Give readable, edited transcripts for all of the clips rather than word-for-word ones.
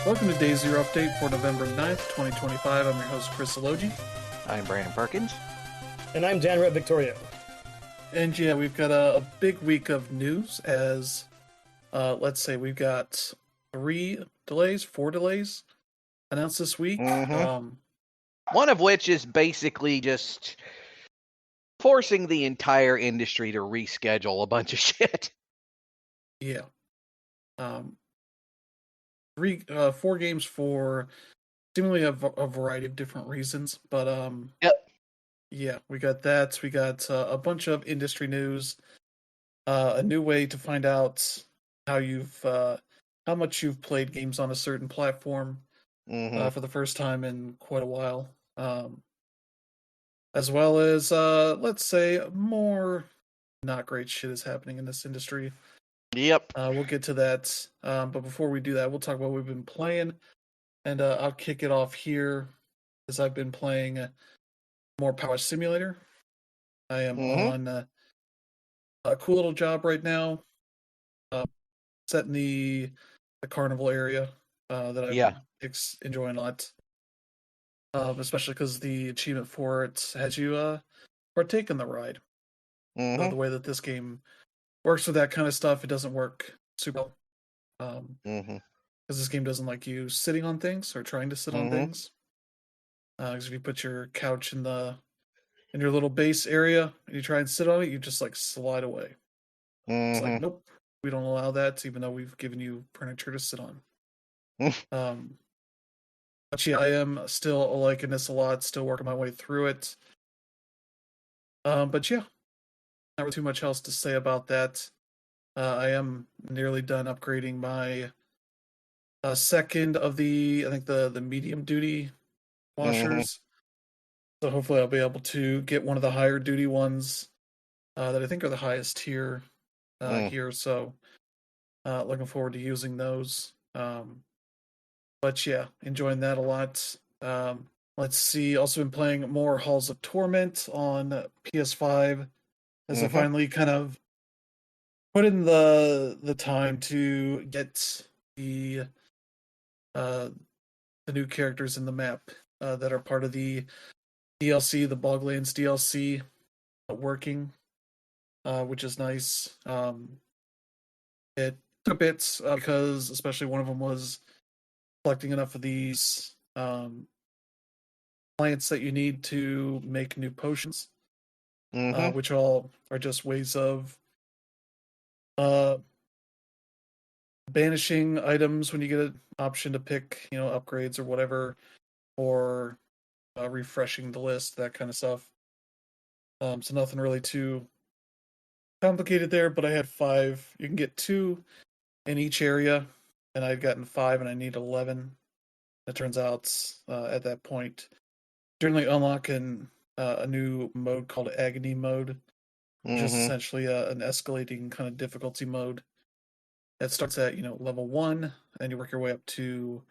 Welcome to Day Zero Update for November 9th, 2025. I'm your host, Chris Elogi. I'm Brandon Perkins. And I'm Dan Rett Victorio. And yeah, we've got a big week of news as, let's say we've got 4 delays announced this week. One of which is basically just forcing the entire industry to reschedule a bunch of shit. Yeah. 4 games for seemingly a variety of different reasons, but Yep. yeah, we got that. We got a bunch of industry news, a new way to find out how much you've played games on a certain platform for the first time in quite a while, as well as let's say more not great shit is happening in this industry. Yep. We'll get to that, but before we do that, we'll talk about what we've been playing, and I'll kick it off here as I've been playing more Power Simulator. I am on a cool little job right now, set in the carnival area that I'm enjoying a lot, especially because the achievement for it has you partake in the ride. So the way that this game works with that kind of stuff, it doesn't work super well. Because this game doesn't like you sitting on things or trying to sit on things. Because if you put your couch in your little base area and you try and sit on it, you just like slide away. It's like, nope, we don't allow that, even though we've given you furniture to sit on. But yeah, I am still liking this a lot, still working my way through it. But yeah, not really too much else to say about that. I am nearly done upgrading my second of the medium duty washers. So hopefully I'll be able to get one of the higher duty ones that I think are the highest tier here. So looking forward to using those. But yeah, enjoying that a lot. Let's see. Also been playing more Halls of Torment on PS5 as I finally kind of put in the time to get the new characters in the map that are part of the DLC, the Boglands DLC, working, which is nice. It took a bit because especially one of them was collecting enough of these plants that you need to make new potions, which all are just ways of banishing items when you get an option to pick, upgrades or whatever, or refreshing the list, that kind of stuff. So nothing really too complicated there, but I had 5. You can get 2 in each area, and I'd gotten 5, and I need 11. It turns out at that point, generally unlocking a new mode called Agony Mode, which is essentially an escalating kind of difficulty mode. It starts at level 1, and you work your way up to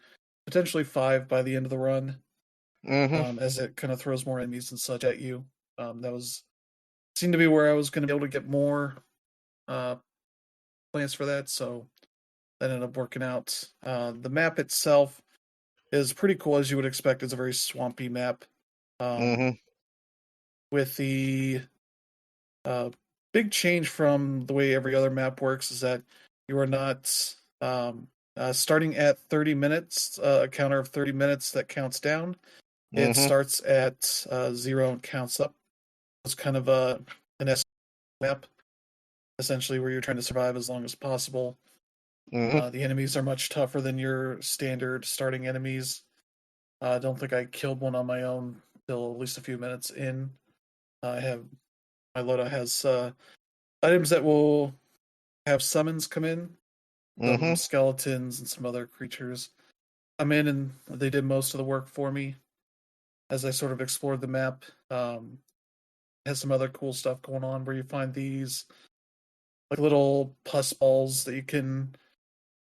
potentially 5 by the end of the run. As it kind of throws more enemies and such at you. That seemed to be where I was going to be able to get more plans for that, so that ended up working out. The map itself is pretty cool, as you would expect. It's a very swampy map. With the big change from the way every other map works is that you are not starting at 30 minutes, a counter of 30 minutes that counts down. It starts at 0 and counts up. It's kind of an S map, essentially, where you're trying to survive as long as possible. The enemies are much tougher than your standard starting enemies. I don't think I killed one on my own until at least a few minutes in. My loadout has items that will have summons come in, some skeletons and some other creatures come in, and they did most of the work for me as I sort of explored the map. Has some other cool stuff going on where you find these like little pus balls that you can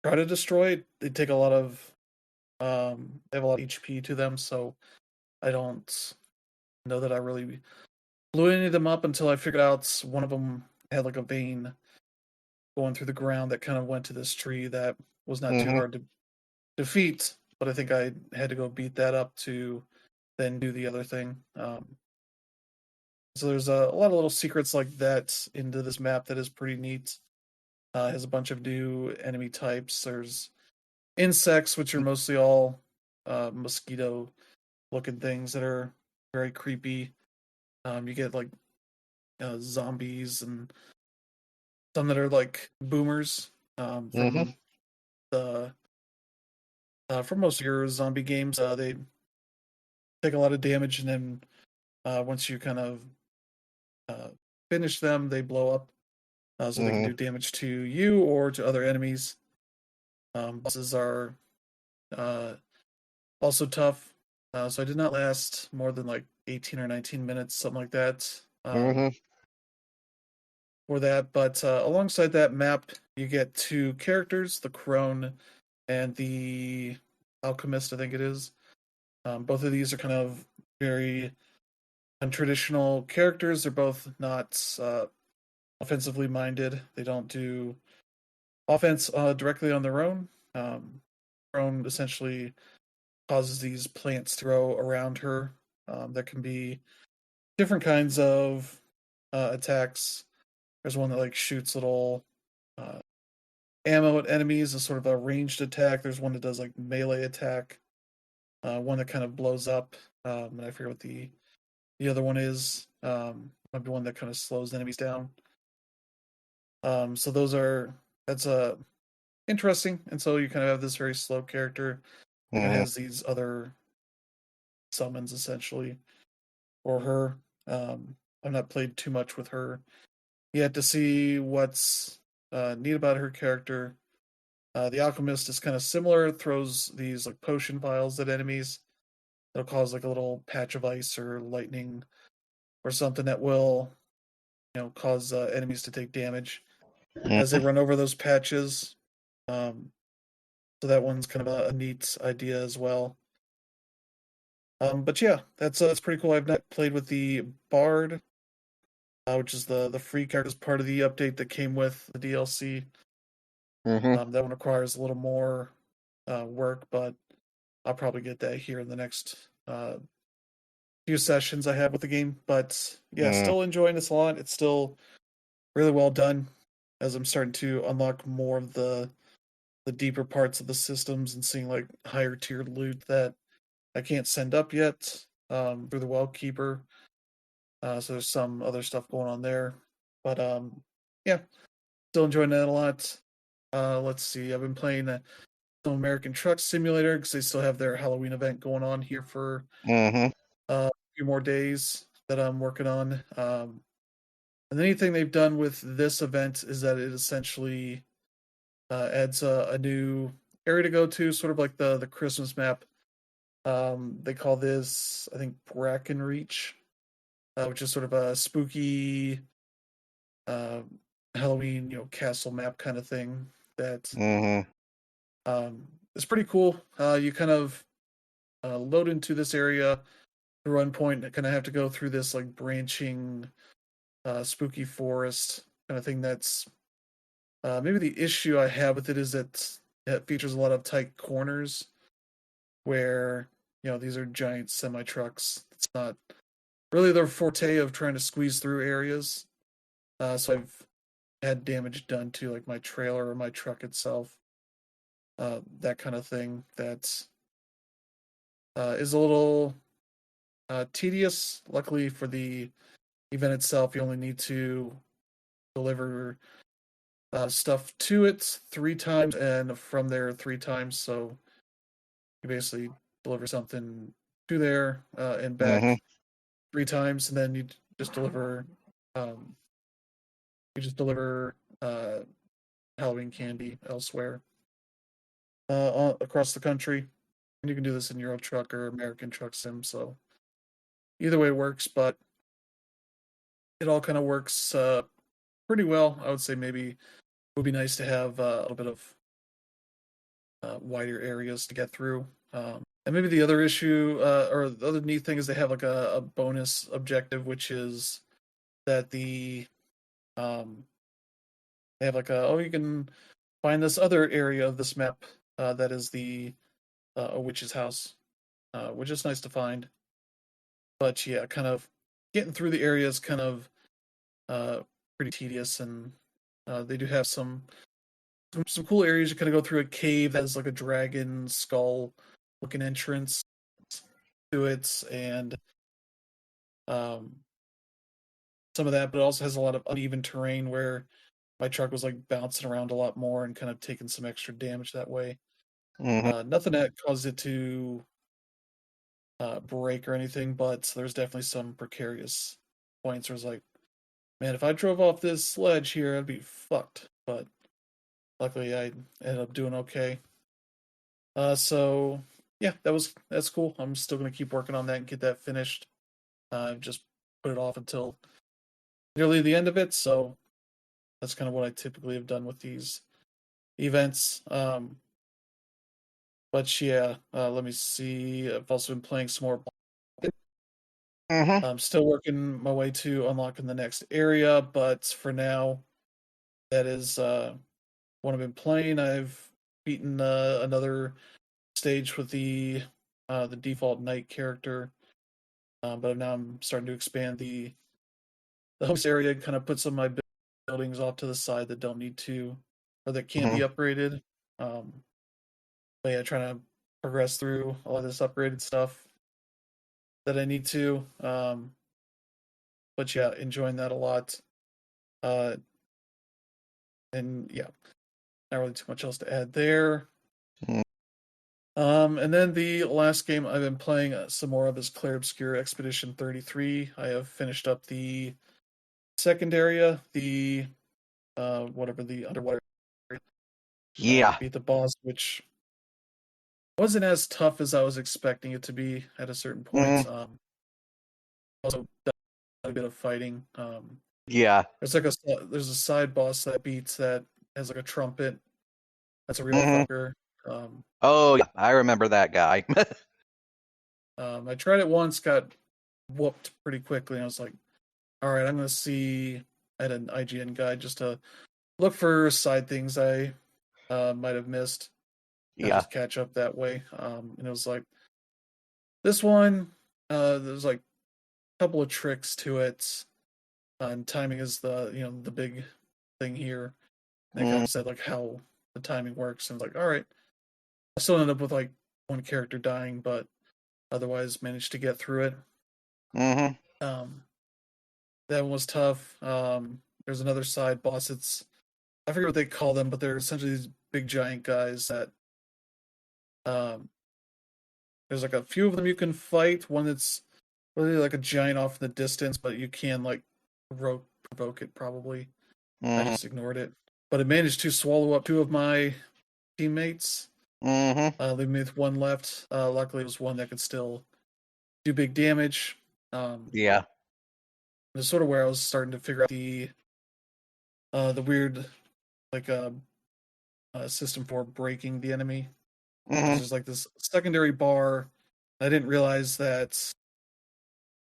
try to destroy. They take a lot of they have a lot of HP to them, so I don't know that I really blew any of them up until I figured out one of them had like a vein going through the ground that kind of went to this tree that was not too hard to defeat. but I think I had to go beat that up to then do the other thing. So there's a lot of little secrets like that into this map that is pretty neat. Has a bunch of new enemy types. There's insects, which are mostly all mosquito looking things that are very creepy. You get like zombies and some that are like boomers from the from most of your zombie games. They take a lot of damage, and then once you kind of uh, finish them, they blow up, so they can do damage to you or to other enemies. Bosses are uh, also tough. So I did not last more than like 18 or 19 minutes, something like that. For that, but alongside that map, you get two characters, the Crone and the Alchemist, I think it is. Both of these are kind of very untraditional characters. They're both not offensively minded. They don't do offense directly on their own. Crone essentially causes these plants to grow around her. That can be different kinds of attacks. There's one that like shoots little uh, ammo at enemies, a sort of a ranged attack. There's one that does like melee attack. One that kind of blows up. And I forget what the other one is. Might be one that kind of slows enemies down. So that's interesting, and so you kind of have this very slow character that has these other summons essentially for her. I've not played too much with her yet to see what's neat about her character. The alchemist is kind of similar, throws these like potion vials at enemies. It'll cause like a little patch of ice or lightning or something that will, cause enemies to take damage as they run over those patches. So that one's kind of a neat idea as well. But yeah, that's pretty cool. I've not played with the Bard, which is the free character as part of the update that came with the DLC. That one requires a little more work, but I'll probably get that here in the next few sessions I have with the game. But yeah, still enjoying this a lot. It's still really well done as I'm starting to unlock more of the deeper parts of the systems and seeing like higher tiered loot that I can't send up yet through the Well Keeper. So there's some other stuff going on there. But yeah, still enjoying that a lot. Let's see, I've been playing some American Truck Simulator because they still have their Halloween event going on here for a few more days that I'm working on. And anything they've done with this event is that it essentially adds a new area to go to, sort of like the Christmas map. They call this, I think, Brackenreach, which is sort of a spooky uh, Halloween, castle map kind of thing that is pretty cool. You kind of load into this area, the run point, and kind of have to go through this like branching, spooky forest kind of thing. That's maybe the issue I have with it is that it features a lot of tight corners where these are giant semi trucks. It's not really their forte of trying to squeeze through areas. So I've had damage done to like my trailer or my truck itself. That kind of thing. That is a little tedious. Luckily for the event itself, you only need to deliver stuff to it 3 times and from there 3 times. So you basically deliver something to there and back 3 times, and then just deliver um, you just deliver Halloween candy elsewhere across the country. And you can do this in Euro Truck or American Truck Sim. So either way works, but it all kind of works pretty well. I would say maybe it would be nice to have a little bit of wider areas to get through. And maybe the other issue or the other neat thing is they have like a bonus objective, which is that um, they have like you can find this other area of this map that is the a witch's house, which is nice to find. But yeah, kind of getting through the area is kind of pretty tedious, and they do have some cool areas. You kind of go through a cave that has like a dragon skull looking entrance to it, and um, some of that, but it also has a lot of uneven terrain where my truck was like bouncing around a lot more and kind of taking some extra damage that way. Nothing that caused it to break or anything, but there's definitely some precarious points where it's like, man, if I drove off this ledge here, I'd be fucked. But luckily, I ended up doing okay. So yeah, that's cool. I'm still gonna keep working on that and get that finished. Just put it off until nearly the end of it. So that's kind of what I typically have done with these events. But yeah, let me see. I've also been playing some more. I'm still working my way to unlocking the next area, but for now, that is what I've been playing. I've beaten another stage with the default knight character, but now I'm starting to expand the host area, kind of put some of my buildings off to the side that don't need to or that can't be upgraded. But yeah, trying to progress through all of this upgraded stuff that I need to. But yeah, enjoying that a lot. Uh, and yeah, not really too much else to add there. And then the last game I've been playing some more of is Clair Obscur Expedition 33. I have finished up the second area, the whatever the underwater area. Yeah. Beat the boss, which wasn't as tough as I was expecting it to be at a certain point. Also done a bit of fighting. Yeah. There's a side boss that beats that has like a trumpet. That's a real fucker. Oh, yeah, I remember that guy. I tried it once, got whooped pretty quickly, and I was like, all right, I'm gonna see. I had an IGN guide just to look for side things I might have missed. And Yeah. just catch up that way. And it was like this one. There's like a couple of tricks to it, and timing is the big thing here. And they kind of said like how the timing works, and like, all right, I still ended up with like one character dying, but otherwise managed to get through it. That one was tough. There's another side boss. I forget what they call them, but they're essentially these big giant guys that there's like a few of them you can fight. One that's really like a giant off in the distance, but you can like provoke it probably. I just ignored it. But it managed to swallow up two of my teammates. Leaving me with one left. Luckily, it was one that could still do big damage. Yeah. It's sort of where I was starting to figure out the weird like system for breaking the enemy. There's like this secondary bar. I didn't realize that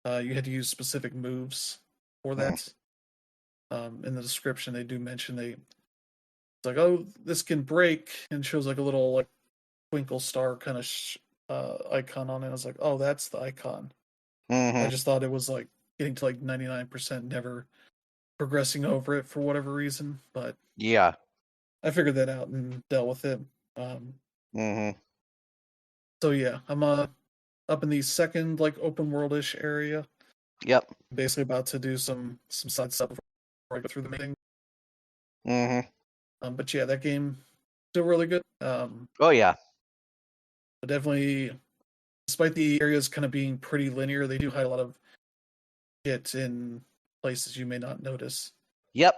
you had to use specific moves for that. In the description, they do mention it's like, oh, this can break, and shows like a little like twinkle star kind of icon on it. I was like, oh, that's the icon. I just thought it was like getting to like 99%, never progressing over it for whatever reason. But yeah, I figured that out and dealt with it. So yeah, I'm up in the second like open world-ish area. Yep. Basically about to do some side stuff before I go through the main thing. But yeah, that game still really good. Oh yeah. But definitely, despite the areas kind of being pretty linear, they do hide a lot of shit in places you may not notice. Yep.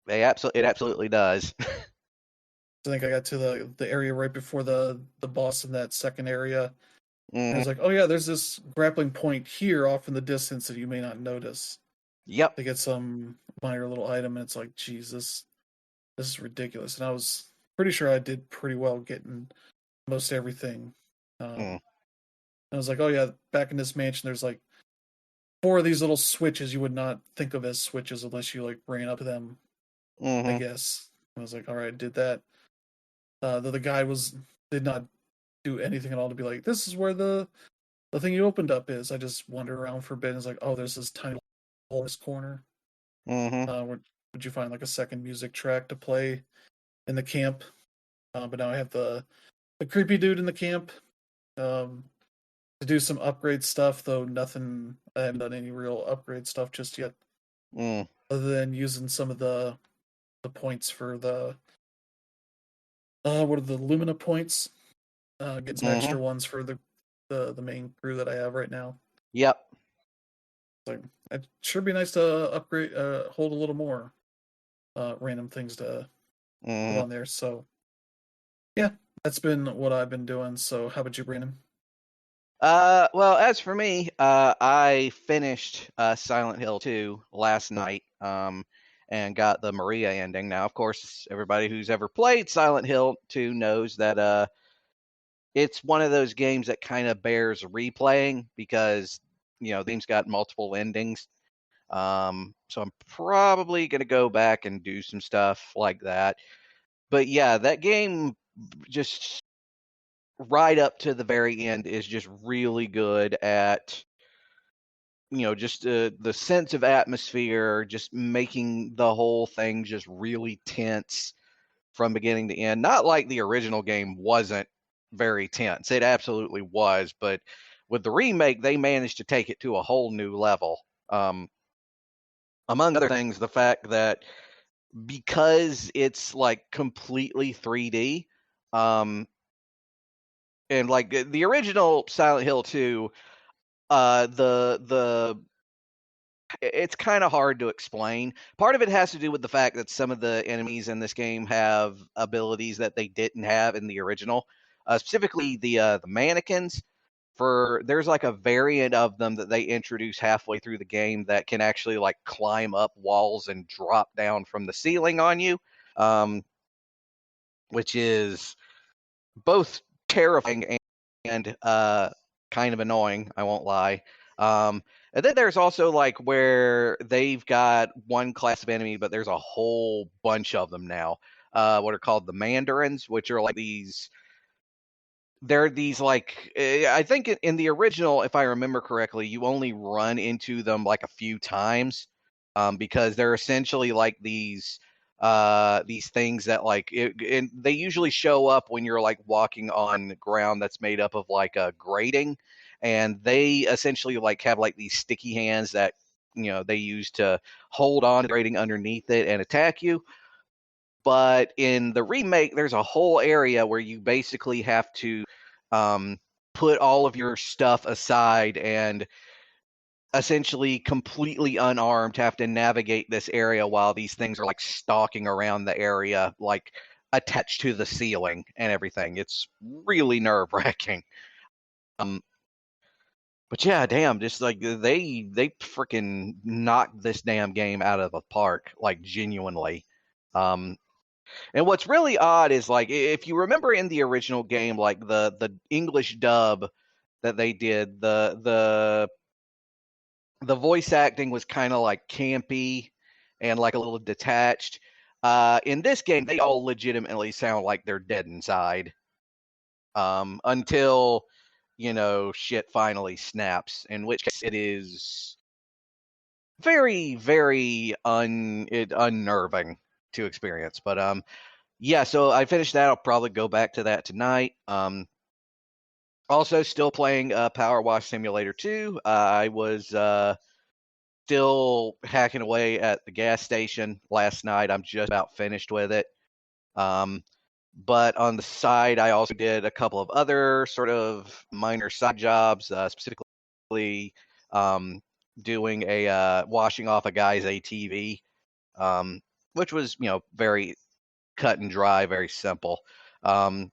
It absolutely does. I think I got to the area right before the boss in that second area. And I was like, oh yeah, there's this grappling point here off in the distance that you may not notice. Yep. They get some minor little item, and it's like, Jesus, this is ridiculous. And I was pretty sure I did pretty well getting most everything. I was like, oh yeah, back in this mansion, there's like 4 of these little switches you would not think of as switches unless you like ran up to them. I guess I was like, all right, did that. The guy did not do anything at all to be like, this is where the thing you opened up is. I just wander around for a bit and it's like, oh, there's this tiny hole in this corner. Would you find like a second music track to play in the camp? But now I have the creepy dude in the camp to do some upgrade stuff, though nothing. I haven't done any real upgrade stuff just yet, other than using some of the points for the what are the Lumina points? Getting some extra ones for the main crew that I have right now. Yep. So it sure be nice to upgrade, hold a little more random things to put on there. So yeah, that's been what I've been doing. So how about you, Brandon? Well, as for me, I finished Silent Hill 2 last night, and got the Maria ending. Now, of course, everybody who's ever played Silent Hill 2 knows that it's one of those games that kind of bears replaying because, the game's got multiple endings. So I'm probably going to go back and do some stuff like that. But yeah, that game just right up to the very end is just really good at, just the sense of atmosphere, just making the whole thing just really tense from beginning to end. Not like the original game wasn't very tense. It absolutely was. But with the remake, they managed to take it to a whole new level. Among other things, the fact that because it's like completely 3D, and like the original Silent Hill 2, it's kind of hard to explain. Part of it has to do with the fact that some of the enemies in this game have abilities that they didn't have in the original, specifically the mannequins. There's like a variant of them that they introduce halfway through the game that can actually like climb up walls and drop down from the ceiling on you, which is both terrifying and kind of annoying. I won't lie. And then there's also like where they've got one class of enemy, but there's a whole bunch of them now. What are called the Mandarins, which are like these. They're these like I think in the original, if I remember correctly, you only run into them like a few times, because they're essentially like these things that like and they usually show up when you're like walking on ground that's made up of like a grating, and they essentially like have like these sticky hands that they use to hold on to the grating underneath it and attack you. But in the remake, there's a whole area where you basically have to put all of your stuff aside and essentially completely unarmed have to navigate this area while these things are like stalking around the area, like attached to the ceiling and everything. It's really nerve-wracking. But yeah, damn, just like they freaking knocked this damn game out of the park, like genuinely. And what's really odd is like if you remember in the original game, like the English dub that they did, the voice acting was kind of like campy and like a little detached. In this game, they all legitimately sound like they're dead inside. Until shit finally snaps, in which case it is very, very unnerving to experience. But yeah, so I finished that. I'll probably go back to that tonight. Also, still playing Power Wash Simulator 2. I was still hacking away at the gas station last night. I'm just about finished with it. But on the side, I also did a couple of other sort of minor side jobs, specifically doing a washing off a guy's ATV, which was very cut and dry, very simple. But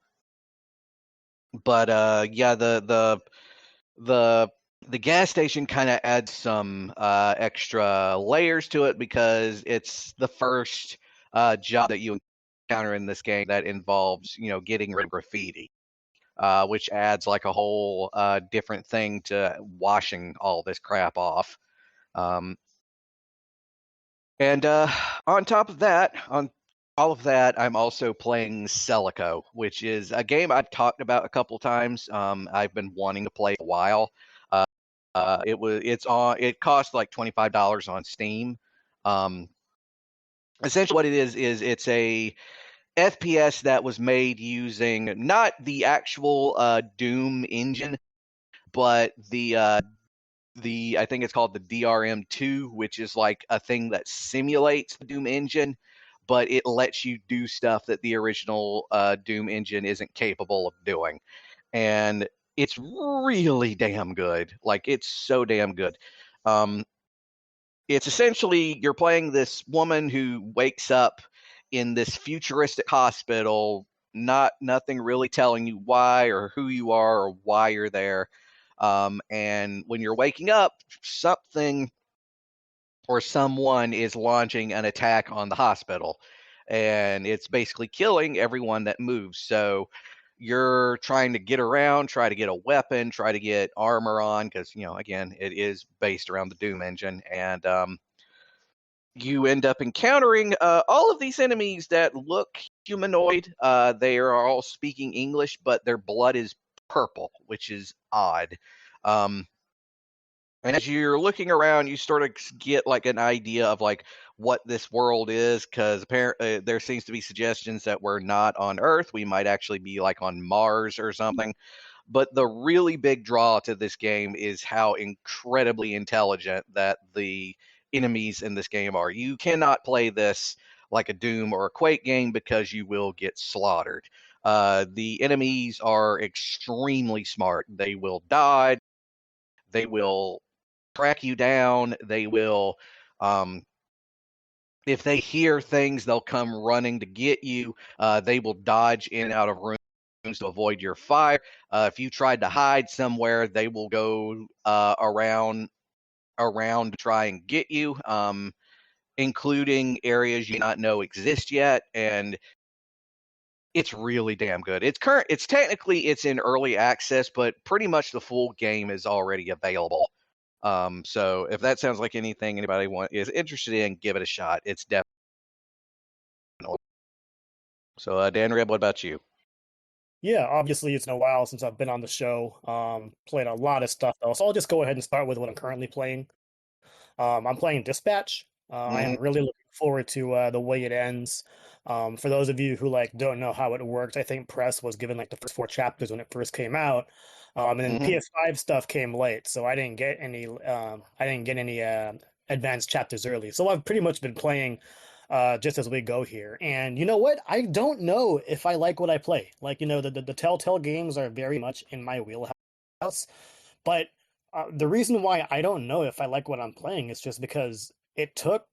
yeah, the gas station kind of adds some extra layers to it because it's the first job that you encounter in this game that involves getting rid of graffiti, which adds like a whole different thing to washing all this crap off. And on top of that, all of that, I'm also playing Celico, which is a game I've talked about a couple times. I've been wanting to play a while. It cost like $25 on Steam. Um, Essentially, what it is it's a FPS that was made using not the actual Doom engine, but the I think it's called the DRM2, which is like a thing that simulates the Doom engine, but it lets you do stuff that the original Doom engine isn't capable of doing, and it's really damn good. Like it's so damn good. Um, it's essentially you're playing this woman who wakes up in this futuristic hospital, nothing really telling you why or who you are or why you're there. And when you're waking up, something or someone is launching an attack on the hospital, and it's basically killing everyone that moves. So you're trying to get around, try to get a weapon, try to get armor on, because again, it is based around the Doom engine, and you end up encountering all of these enemies that look humanoid. They are all speaking English, but their blood is purple, which is odd. And as you're looking around, you sort of get like an idea of like what this world is, because apparently there seems to be suggestions that we're not on Earth. We might actually be like on Mars or something. But the really big draw to this game is how incredibly intelligent that the enemies in this game are. You cannot play this like a Doom or a Quake game because you will get slaughtered. The enemies are extremely smart. They will dodge, they will track you down, they will, if they hear things, they'll come running to get you. They will dodge in and out of rooms to avoid your fire. If you tried to hide somewhere, they will go around to try and get you, including areas you not know exist yet. And it's really damn good. It's technically it's in early access, but pretty much the full game is already available. So if that sounds like anything anybody is interested in, give it a shot. It's definitely. So Dan Rib, what about you? Yeah, obviously it's been a while since I've been on the show. Played a lot of stuff though, so I'll just go ahead and start with what I'm currently playing. I'm playing Dispatch. I Mm-hmm. am really looking forward to the way it ends. For those of you who like don't know how it worked, I think Press was given like the first four chapters when it first came out, and then Mm-hmm. PS5 stuff came late, so I didn't get any. I didn't get any advanced chapters early. So I've pretty much been playing just as we go here. And you know what? I don't know if I like what I play. Like the Telltale games are very much in my wheelhouse, but the reason why I don't know if I like what I'm playing is just because it took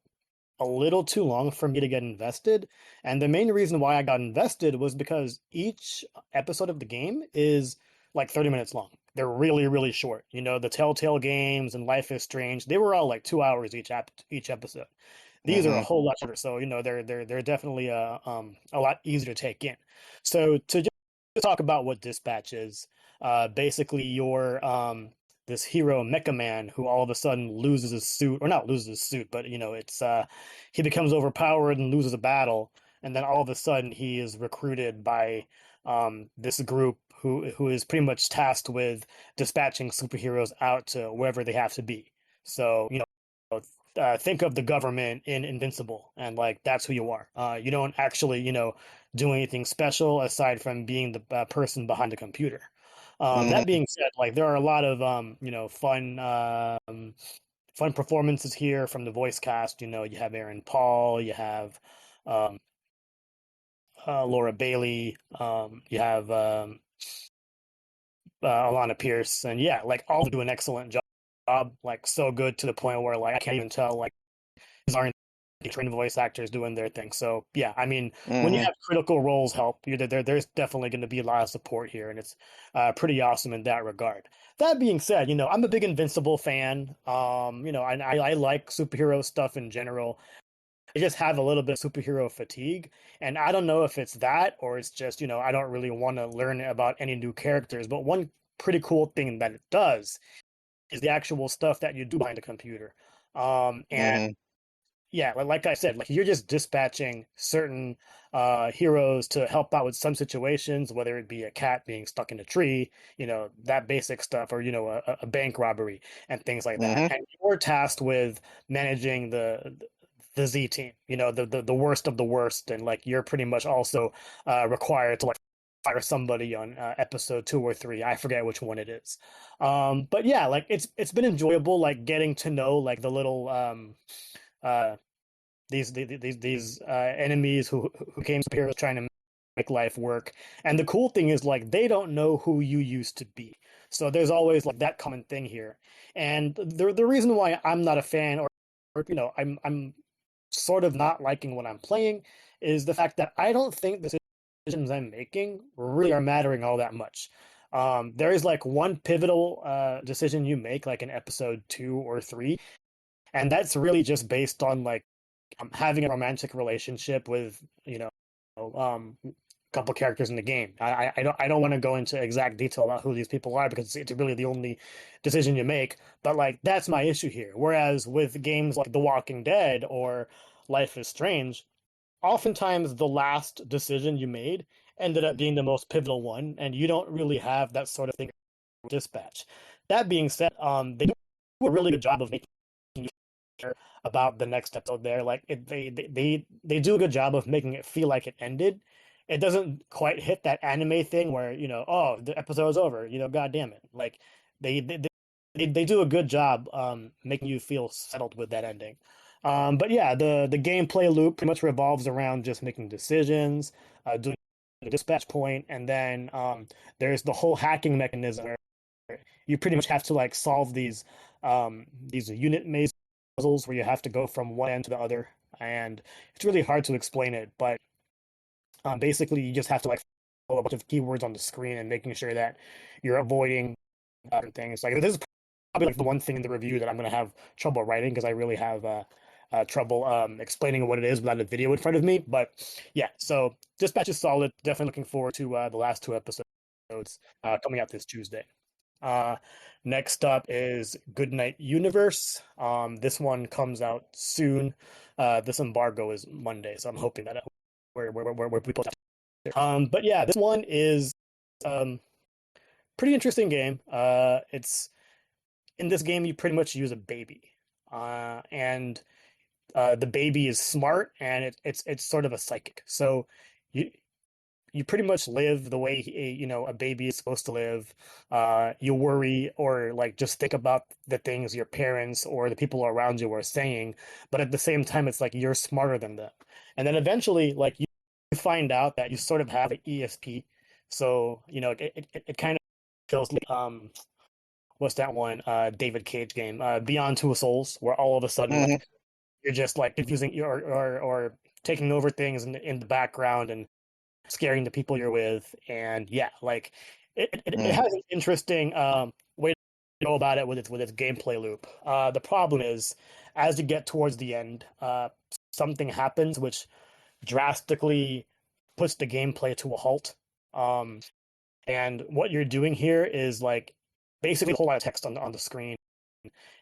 a little too long for me to get invested. And the main reason why I got invested was because each episode of the game is like 30 minutes long. They're really, really short. The Telltale games and Life is Strange, they were all like 2 hours each episode. These are a Mm-hmm. whole lot shorter, so they're definitely a lot easier to take in. So to just talk about what Dispatch is, basically you're this hero Mecha Man who all of a sudden loses his suit, or not loses his suit, but it's he becomes overpowered and loses a battle, and then all of a sudden he is recruited by this group who is pretty much tasked with dispatching superheroes out to wherever they have to be. So think of the government in Invincible, and like that's who you are. You don't actually do anything special aside from being the person behind the computer. That Mm-hmm. being said, like there are a lot of fun performances here from the voice cast. You have Aaron Paul, you have um, Laura Bailey, you have Alana Pierce, and yeah, like all do an excellent job, like so good to the point where like I can't even tell like these aren't trained voice actors doing their thing. So yeah, I mean, when you Mm-hmm. have critical roles help, there's definitely going to be a lot of support here, and it's pretty awesome in that regard. That being said, I'm a big Invincible fan. I like superhero stuff in general. I just have a little bit of superhero fatigue, and I don't know if it's that or it's just I don't really want to learn about any new characters. But one pretty cool thing that it does is the actual stuff that you do behind the computer. And Mm-hmm. yeah, like I said, like you're just dispatching certain heroes to help out with some situations, whether it be a cat being stuck in a tree, that basic stuff, or a bank robbery and things like that. Hmm. And you're tasked with managing the Z team, the worst of the worst, and like you're pretty much also required to like fire somebody on episode 2 or 3. I forget which one it is. But yeah, like it's been enjoyable, like getting to know like the little uh these enemies who came here trying to make life work. And the cool thing is like they don't know who you used to be. So there's always like that common thing here. And the reason why I'm not a fan, or I'm sort of not liking what I'm playing, is the fact that I don't think the decisions I'm making really are mattering all that much. There is like one pivotal decision you make, like in episode 2 or 3, and that's really just based on like having a romantic relationship with a couple characters in the game. I don't want to go into exact detail about who these people are because it's really the only decision you make. But like that's my issue here. Whereas with games like The Walking Dead or Life is Strange, oftentimes the last decision you made ended up being the most pivotal one, and you don't really have that sort of thing with Dispatch. That being said, they do a really good job of making you care about the next episode there. Like they do a good job of making it feel like it ended. It doesn't quite hit that anime thing where, oh, the episode's over, god damn it. Like they they, they do a good job making you feel settled with that ending. But yeah, the gameplay loop pretty much revolves around just making decisions, doing the dispatch point, and then there's the whole hacking mechanism where you pretty much have to like solve these unit maze puzzles where you have to go from one end to the other, and it's really hard to explain it, but basically you just have to like follow a bunch of keywords on the screen and making sure that you're avoiding things. Like this is probably like the one thing in the review that I'm going to have trouble writing because I really have trouble explaining what it is without a video in front of me. But yeah, so Dispatch is solid. Definitely looking forward to the last 2 episodes coming out this Tuesday. Uh, Next up is Goodnight Universe. This one comes out soon. This embargo is Monday, so I'm hoping that we're people. But yeah, this one is um pretty interesting game. It's in this game you pretty much use a baby, and the baby is smart and it's sort of a psychic. So you you pretty much live the way a baby is supposed to live. You worry or like just think about the things your parents or the people around you are saying, but at the same time, it's like you're smarter than them. And then eventually, like you find out that you sort of have an ESP. So it kind of feels like what's that one David Cage game, Beyond Two Souls, where all of a sudden Hmm. like you're just like confusing or taking over things in the background and scaring the people you're with. And yeah, like it has an interesting way to go about it with its gameplay loop. The problem is, as you get towards the end, something happens which drastically puts the gameplay to a halt. Um, and what you're doing here is like basically a whole lot of text on the screen,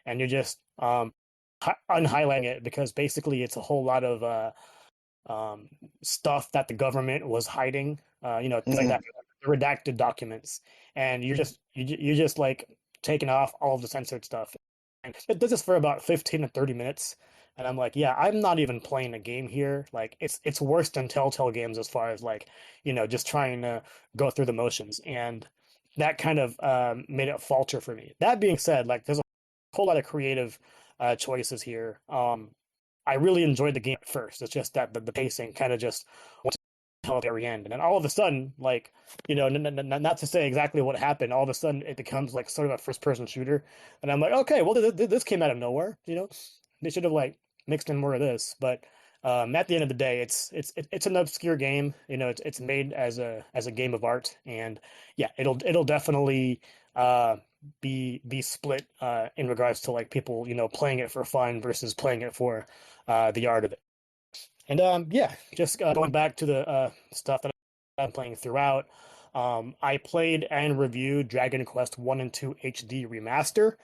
and you're just unhighlighting it because basically it's a whole lot of um, stuff that the government was hiding, things like Hmm. that, the redacted documents, and you're just like taking off all of the censored stuff. And it does this for about 15 to 30 minutes, and I'm like, yeah, I'm not even playing a game here. Like it's worse than Telltale games as far as like just trying to go through the motions, and that kind of made it falter for me. That being said, like there's a whole lot of creative choices here. I really enjoyed the game at first. It's just that the pacing kind of just went to hell at the very end, and then all of a sudden, like not to say exactly what happened, all of a sudden it becomes like sort of a first-person shooter, and I'm like, okay, well this came out of nowhere. They should have like mixed in more of this, but at the end of the day, it's an obscure game. It's made as a game of art, and yeah, it'll definitely uh be split in regards to like people playing it for fun versus playing it for the art of it. And yeah, just going back to the stuff that I'm playing throughout. I played and reviewed Dragon Quest 1 and 2 HD Remaster.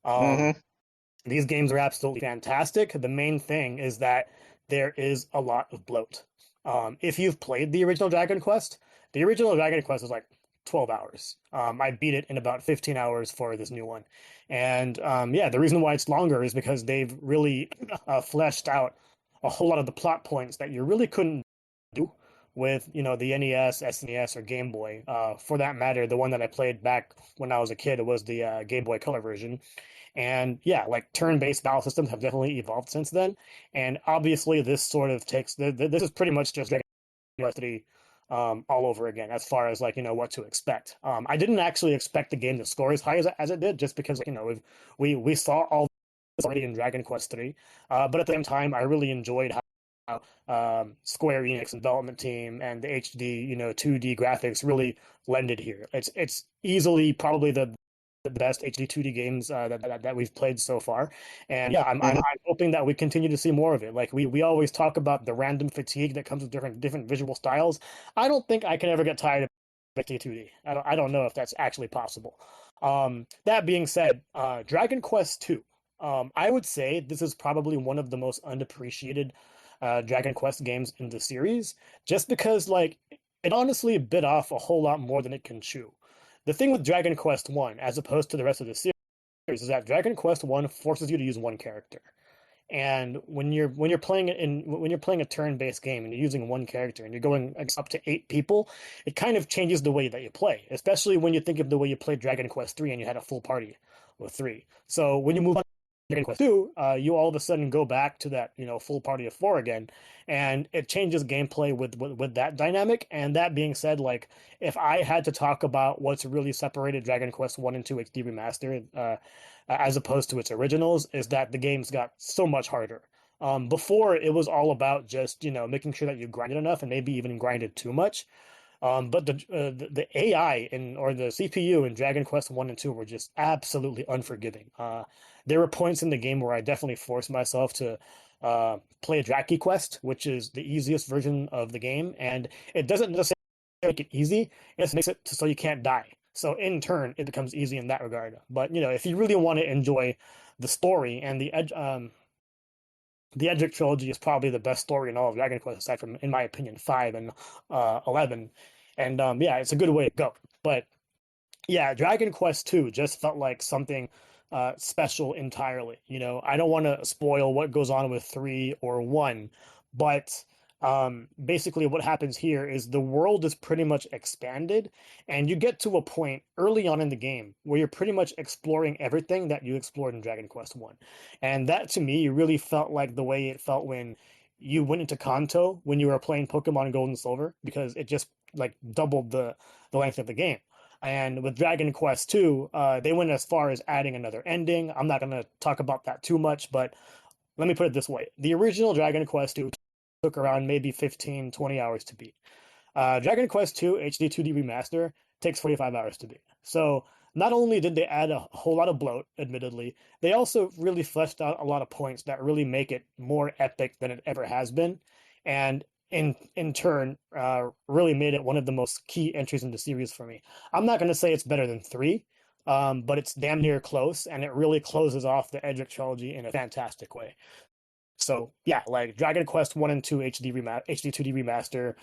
Um, Hmm. These games are absolutely fantastic. The main thing is that there is a lot of bloat. If you've played the original Dragon Quest is like 12 hours. I beat it in about 15 hours for this new one. And yeah, the reason why it's longer is because they've really fleshed out a whole lot of the plot points that you really couldn't do with, the NES, SNES, or Game Boy. For that matter, the one that I played back when I was a kid, it was the Game Boy Color version. And yeah, like turn-based battle systems have definitely evolved since then. And obviously, this sort of this is pretty much just Dragon Quest 3 all over again, as far as like what to expect. I didn't actually expect the game to score as high as it did, just because we saw all this already in Dragon Quest 3. But at the same time, I really enjoyed how Square Enix development team and the HD 2D graphics really blended here. It's easily probably the best HD 2D games that we've played so far. And yeah, I'm hoping that we continue to see more of it. Like we always talk about the random fatigue that comes with different visual styles. I don't think I can ever get tired of HD 2D. I don't know if that's actually possible. That being said, Dragon Quest 2. I would say this is probably one of the most unappreciated Dragon Quest games in the series, just because like it honestly bit off a whole lot more than it can chew. The thing with Dragon Quest One, as opposed to the rest of the series, is that Dragon Quest One forces you to use one character. And when you're playing it in when you're playing a turn-based game and you're using one character and you're going up to 8 people, it kind of changes the way that you play. Especially when you think of the way you played Dragon Quest 3 and you had a full party with 3. So when you move on to Dragon Quest 2, you all of a sudden go back to that full party of 4 again, and it changes gameplay with that dynamic. And that being said, like if I had to talk about what's really separated Dragon Quest 1 and 2 HD Remastered, as opposed to its originals, is that the games got so much harder. Before it was all about just making sure that you grinded enough and maybe even grinded too much. But the AI or the CPU in Dragon Quest 1 and 2 were just absolutely unforgiving. There were points in the game where I definitely forced myself to play a Draki quest, which is the easiest version of the game, and it doesn't necessarily make it easy; it just makes it so you can't die. So in turn, it becomes easy in that regard. But if you really want to enjoy the story and the Edric trilogy is probably the best story in all of Dragon Quest, aside from, in my opinion, 5 and 11. And yeah, it's a good way to go. But yeah, Dragon Quest 2 just felt like something special entirely. I don't want to spoil what goes on with 3 or 1, but basically what happens here is the world is pretty much expanded, and you get to a point early on in the game where you're pretty much exploring everything that you explored in Dragon Quest 1. And that to me really felt like the way it felt when you went into Kanto when you were playing Pokemon Gold and Silver, because it just like doubled the length of the game. And with Dragon Quest 2, they went as far as adding another ending. I'm not going to talk about that too much, but let me put it this way. The original Dragon Quest 2 took around maybe 15, 20 hours to beat. Dragon Quest 2 HD 2D Remaster takes 45 hours to beat. So not only did they add a whole lot of bloat, admittedly, they also really fleshed out a lot of points that really make it more epic than it ever has been. And in turn, really made it one of the most key entries in the series for me. I'm not going to say it's better than 3, but it's damn near close, and it really closes off the Edric trilogy in a fantastic way. So yeah, like Dragon Quest 1 and 2 HD 2D remaster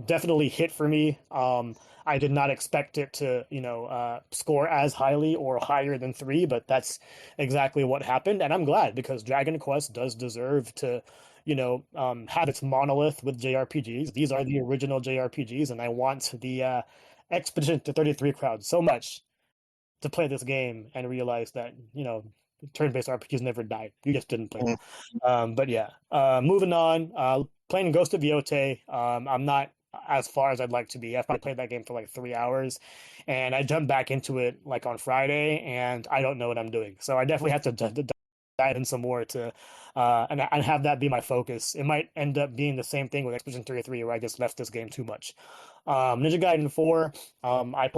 definitely hit for me. I did not expect it to, score as highly or higher than 3, but that's exactly what happened, and I'm glad, because Dragon Quest does deserve to, have its monolith with JRPGs. These are the original JRPGs, and I want the Expedition to 33 crowd so much to play this game and realize that, turn-based RPGs never died. You just didn't play them. But yeah, moving on. Playing Ghost of Yotei. I'm not as far as I'd like to be. I've probably played that game for like 3 hours, and I jumped back into it like on Friday, and I don't know what I'm doing. So I definitely have to dive in some more to and have that be my focus. It might end up being the same thing with Expedition 33, where I just left this game too much. Ninja Gaiden 4. I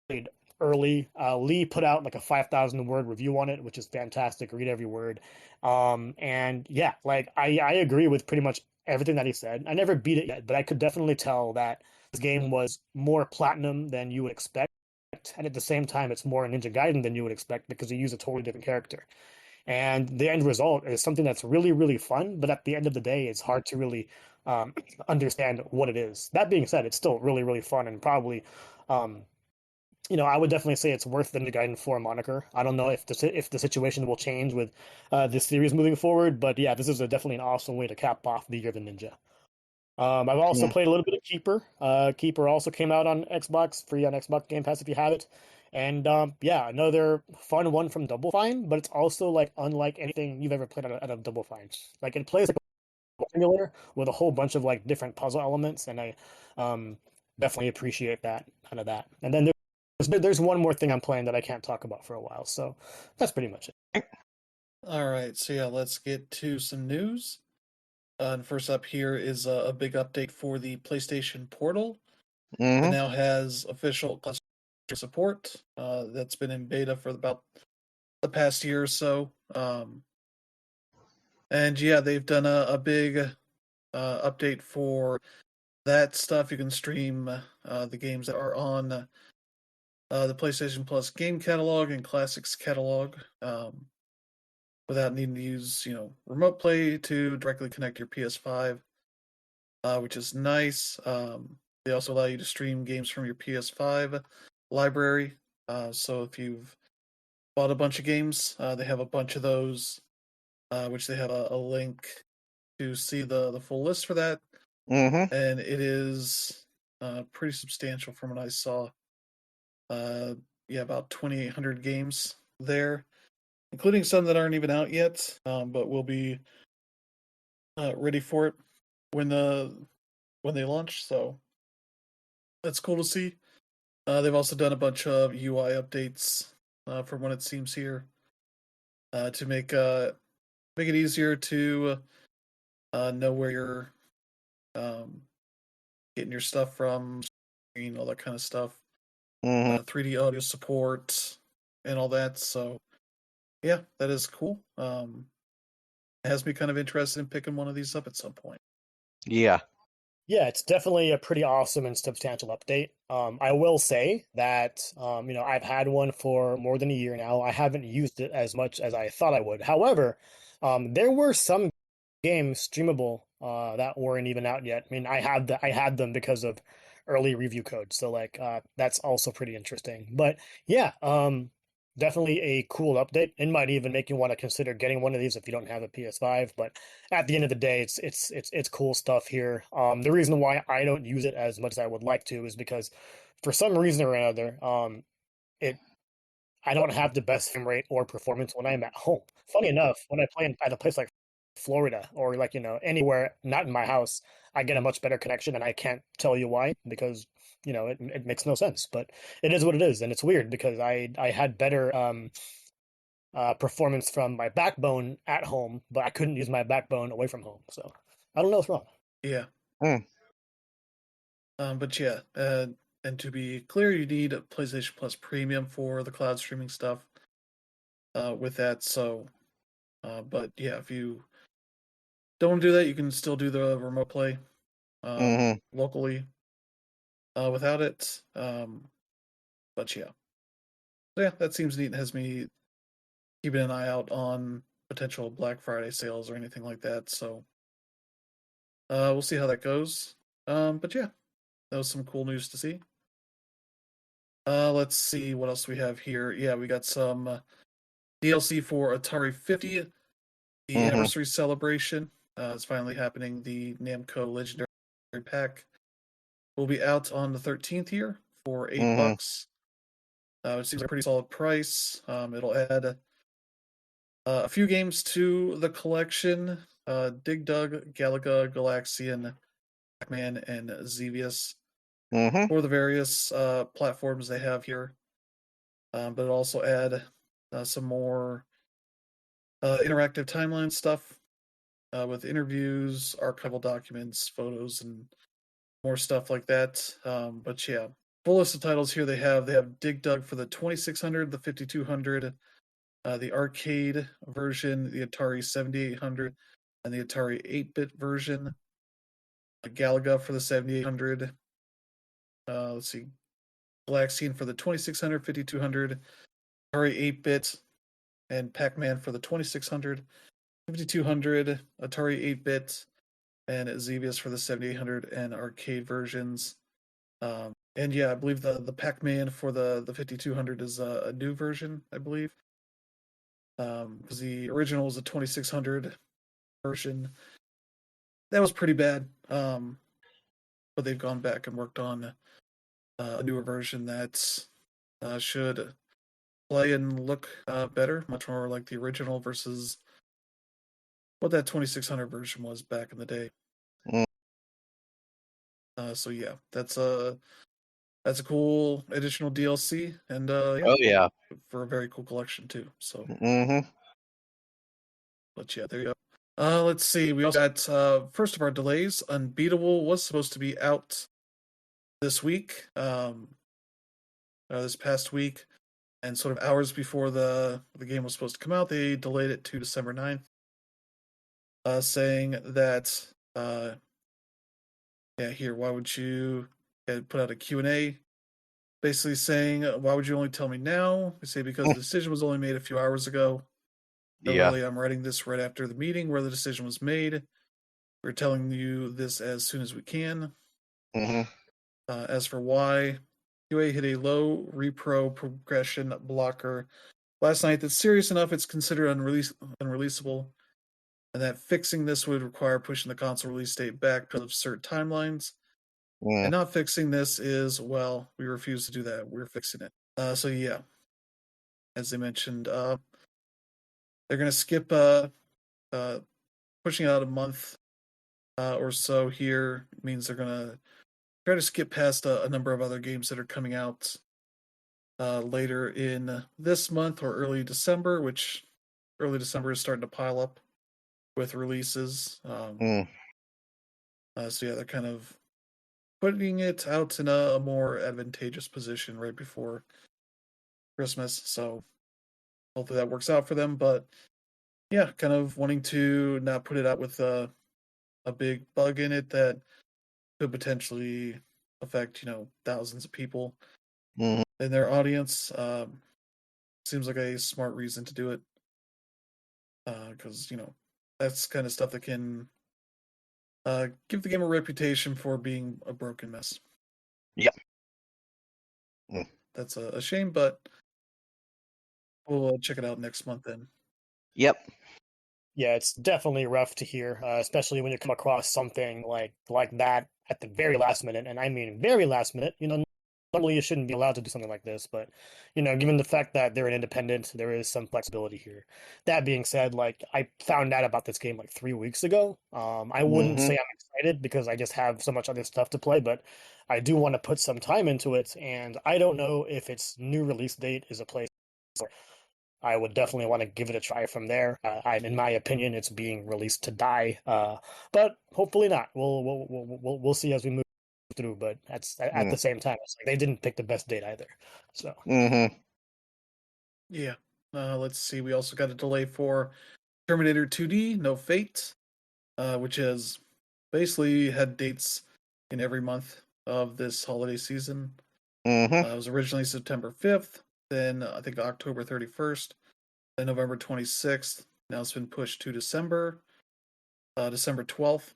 played early. Lee put out like a 5,000 word review on it, which is fantastic. Read every word. And yeah, like I agree with pretty much everything that he said. I never beat it yet, but I could definitely tell that this game was more platinum than you would expect. And at the same time, it's more Ninja Gaiden than you would expect, because you use a totally different character. and the end result is something that's really, really fun. But at the end of the day, it's hard to really understand what it is. That being said, it's still really, really fun and probably. Um, I would definitely say it's worth the Ninja Gaiden 4 moniker. I don't know if the situation will change with this series moving forward, but yeah, this is definitely an awesome way to cap off the Year of the Ninja. I've also Yeah. played a little bit of Keeper. Keeper also came out on Xbox, free on Xbox Game Pass if you have it. And yeah, another fun one from Double Fine, but it's also like unlike anything you've ever played out of Double Fine. Like it plays like a simulator with a whole bunch of like different puzzle elements, and I um, definitely appreciate that kind of that. And then there's one more thing I'm playing that I can't talk about for a while, so that's pretty much it. All right, so yeah, let's get to some news. And first up here is a big update for the PlayStation Portal. It Mm-hmm. now has official cluster support. That's been in beta for about the past year or so. And yeah, they've done a big update for that stuff. You can stream the games that are on the PlayStation Plus game catalog and classics catalog without needing to use, remote play to directly connect your PS5, which is nice. They also allow you to stream games from your PS5 library. So if you've bought a bunch of games, they have a bunch of those, which they have a link to see the full list for that. Mm-hmm. And it is pretty substantial from what I saw. Yeah, about 2,800 games there, including some that aren't even out yet, but will be ready for it when they launch. So that's cool to see. They've also done a bunch of UI updates from what it seems here to make it easier to know where you're um, getting your stuff from, all that kind of stuff. Mm-hmm. 3D audio support and all that. So yeah, that is cool. It has me kind of interested in picking one of these up at some point. Yeah. Yeah, it's definitely a pretty awesome and substantial update. I will say that I've had one for more than a year now. I haven't used it as much as I thought I would. However, there were some games streamable that weren't even out yet. I mean, I had them because of early review code, so like that's also pretty interesting. But yeah, definitely a cool update. It might even make you want to consider getting one of these if you don't have a PS5. But at the end of the day, it's cool stuff here. The reason why I don't use it as much as I would like to is because for some reason or another, it I don't have the best frame rate or performance when I'm at home. Funny enough, when I play at a place like Florida or like, anywhere not in my house, I get a much better connection and I can't tell you why because, it makes no sense. But it is what it is. And it's weird because I had better performance from my backbone at home, but I couldn't use my backbone away from home. So I don't know what's wrong. Yeah. Mm. But yeah, and to be clear, you need a PlayStation Plus Premium for the cloud streaming stuff. With that, so, but yeah, if you don't want to do that, you can still do the remote play Mm-hmm. locally without it. But yeah, so yeah, that seems neat and has me keeping an eye out on potential Black Friday sales or anything like that. So we'll see how that goes. But yeah, that was some cool news to see. Let's see what else we have here. Yeah, we got some DLC for Atari 50. The Mm-hmm. anniversary celebration is finally happening. The Namco Legendary Pack will be out on the 13th here for $8. Mm-hmm. It seems like a pretty solid price. It'll add a few games to the collection. Dig Dug, Galaga, Galaxian, Pac-Man, and Xevious Mm-hmm. for the various platforms they have here. But it'll also add some more interactive timeline stuff with interviews, archival documents, photos, and more stuff like that. But yeah, full list of titles here. They have Dig Dug for the 2600, the 5200, the arcade version, the Atari 7800, and the Atari 8-bit version. Galaga for the 7800. Let's see, Galaxian for the 2600, 5200, Atari 8-bit, and Pac-Man for the 2600, 5200, Atari 8-bit, and Xevious for the 7800 and arcade versions. And yeah, I believe the Pac-Man for the 5200 is a new version, I believe. Because the original was a 2600 version. That was pretty bad. But they've gone back and worked on a newer version that should play and look better, much more like the original versus what that 2600 version was back in the day. Mm. So yeah, that's a cool additional DLC, and yeah, Oh yeah. for a very cool collection too. So, Mm-hmm. but yeah, there you go. Let's see. We also got first of our delays. Unbeatable was supposed to be out this week, this past week, and sort of hours before the game was supposed to come out, they delayed it to December 9th, saying that here, why would you put out a Q&A basically saying, why would you only tell me now? They say because the decision was only made a few hours ago. So Yeah. really, I'm writing this right after the meeting where the decision was made. We're telling you this as soon as we can. Mm-hmm. As for why, QA hit a low repro progression blocker last night that's serious enough it's considered unreleasable, and that fixing this would require pushing the console release date back because of certain timelines. Mm. And not fixing this is, well, we refuse to do that. We're fixing it. So yeah, as they mentioned, they're going to skip pushing out a month or so here. It means they're going to try to skip past a number of other games that are coming out later in this month or early December, which early December is starting to pile up with releases. So yeah, they're kind of putting it out in a more advantageous position right before Christmas. So hopefully that works out for them. But yeah, kind of wanting to not put it out with a big bug in it that could potentially affect, thousands of people Mm-hmm. in their audience. Seems like a smart reason to do it. Because, that's kind of stuff that can give the game a reputation for being a broken mess. Yep. Mm. That's a shame, but we'll check it out next month then. Yep. Yeah, it's definitely rough to hear, especially when you come across something like that at the very last minute, and I mean very last minute. Normally you shouldn't be allowed to do something like this, but given the fact that they're an independent, there is some flexibility here. That being said, like I found out about this game like 3 weeks ago. I wouldn't say I'm excited because I just have so much other stuff to play, but I do want to put some time into it, and I don't know if its new release date is a place where I would definitely want to give it a try from there. In my opinion, it's being released to die, but hopefully not. We'll see as we move through. But at the same time, it's like they didn't pick the best date either. So Yeah. Let's see. We also got a delay for Terminator 2D, No Fate, which has basically had dates in every month of this holiday season. It was originally September 5th, then I think October 31st, then November 26th. Now it's been pushed to December 12th,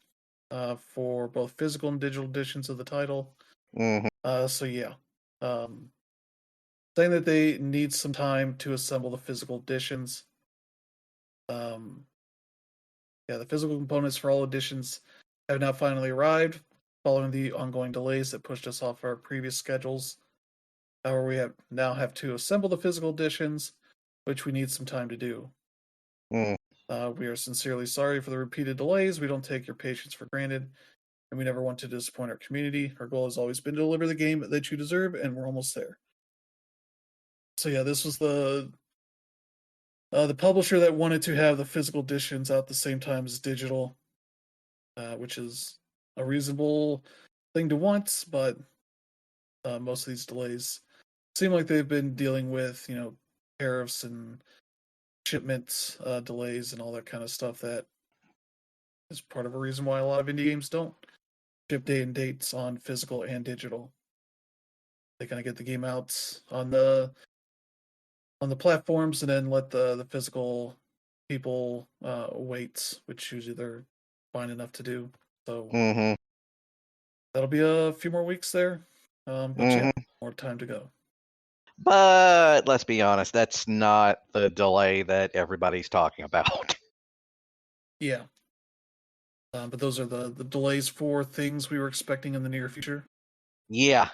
for both physical and digital editions of the title. So yeah, saying that they need some time to assemble the physical editions. The physical components for all editions have now finally arrived, following the ongoing delays that pushed us off our previous schedules. However, we now have to assemble the physical editions, which we need some time to do. We are sincerely sorry for the repeated delays. We don't take your patience for granted, and we never want to disappoint our community. Our goal has always been to deliver the game that you deserve, and we're almost there. So yeah, this was the publisher that wanted to have the physical editions out the same time as digital, which is a reasonable thing to want, but most of these delays seem like they've been dealing with, tariffs and shipment delays and all that kind of stuff. That is part of a reason why a lot of indie games don't ship day and dates on physical and digital. They kind of get the game out on the on the platforms, and then let the physical people wait, which usually they're fine enough to do. So Mm-hmm. that'll be a few more weeks there. But yeah, more time to go. But let's be honest, that's not the delay that everybody's talking about. Yeah. But those are the delays for things we were expecting in the near future. Yeah.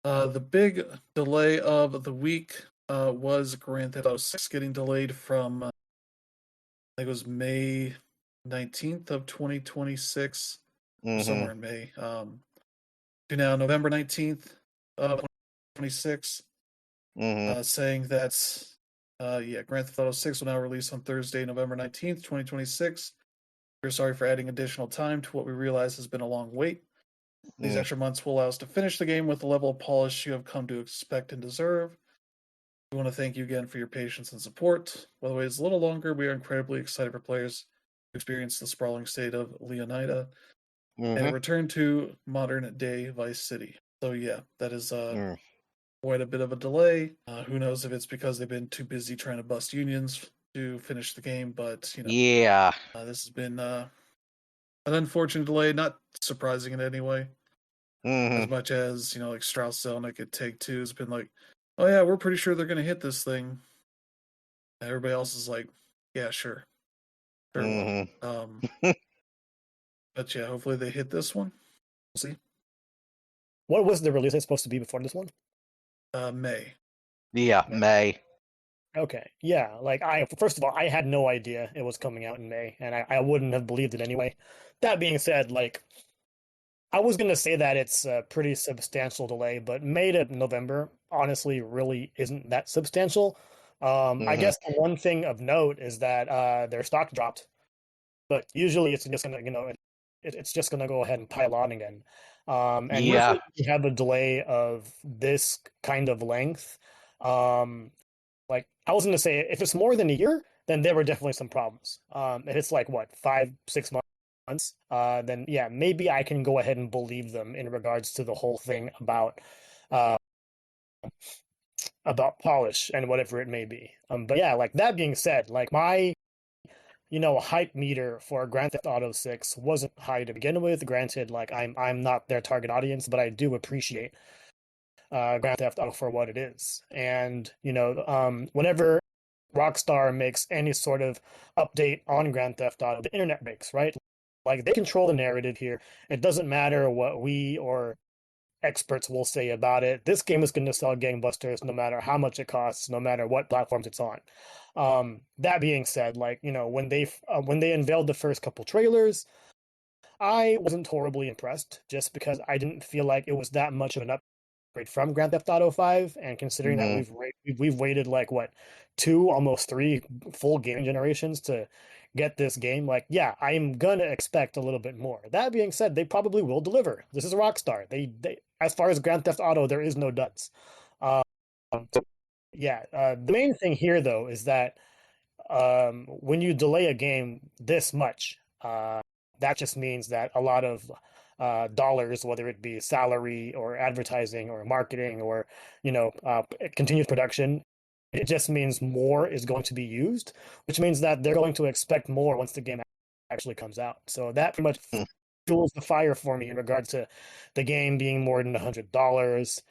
The big delay of the week was Grand Theft Auto 6 getting delayed from, I think it was May 19th of 2026, or somewhere in May, to now November 19th of 2026, saying that, Grand Theft Auto 6 will now release on Thursday, November 19th, 2026. We're sorry for adding additional time to what we realize has been a long wait. These extra months will allow us to finish the game with the level of polish you have come to expect and deserve. We want to thank you again for your patience and support. While the wait is a little longer, we are incredibly excited for players to experience the sprawling state of Leonida and a return to modern day Vice City. So yeah, that is quite a bit of a delay. Who knows if it's because they've been too busy trying to bust unions to finish the game, but Yeah. This has been an unfortunate delay, not surprising in any way. As much as, like Strauss Zelnick at Take-Two has been like, oh yeah, we're pretty sure they're going to hit this thing. And everybody else is like, yeah, sure. Sure will. But yeah, hopefully they hit this one. We'll see. What was the release date supposed to be before this one? May. Yeah, May. Okay, yeah. Like first of all, I had no idea it was coming out in May, and I wouldn't have believed it anyway. That being said, like I was gonna say that it's a pretty substantial delay, but May to November honestly really isn't that substantial. I guess the one thing of note is that their stock dropped, but usually it's just gonna, it's just gonna go ahead and pile on again. And Yeah. usually you have a delay of this kind of length. Like I was gonna say, if it's more than a year, then there were definitely some problems. If it's like what 5, 6 months, then yeah, maybe I can go ahead and believe them in regards to the whole thing uh, about polish and whatever it may be. But yeah, like that being said, like my hype meter for Grand Theft Auto 6 wasn't high to begin with. Granted, like I'm not their target audience, but I do appreciate Grand Theft Auto for what it is. And whenever Rockstar makes any sort of update on Grand Theft Auto, the internet breaks, right? Like they control the narrative here. It doesn't matter what we or experts will say about it. This game is going to sell gangbusters no matter how much it costs, no matter what platforms it's on. That being said, like when they unveiled the first couple trailers, I wasn't horribly impressed just because I didn't feel like it was that much of an upgrade from Grand Theft Auto 5, and considering that we've waited like what 2, almost 3 full game generations to get this game, like yeah, I'm gonna expect a little bit more. That being said, they probably will deliver. This is Rockstar. They as far as Grand Theft Auto, there is no duds. Um, yeah, the main thing here though is that when you delay a game this much, that just means that a lot of dollars, whether it be salary or advertising or marketing or continued production, it just means more is going to be used, which means that they're going to expect more once the game actually comes out. So that pretty much fuels the fire for me in regards to the game being more than $100.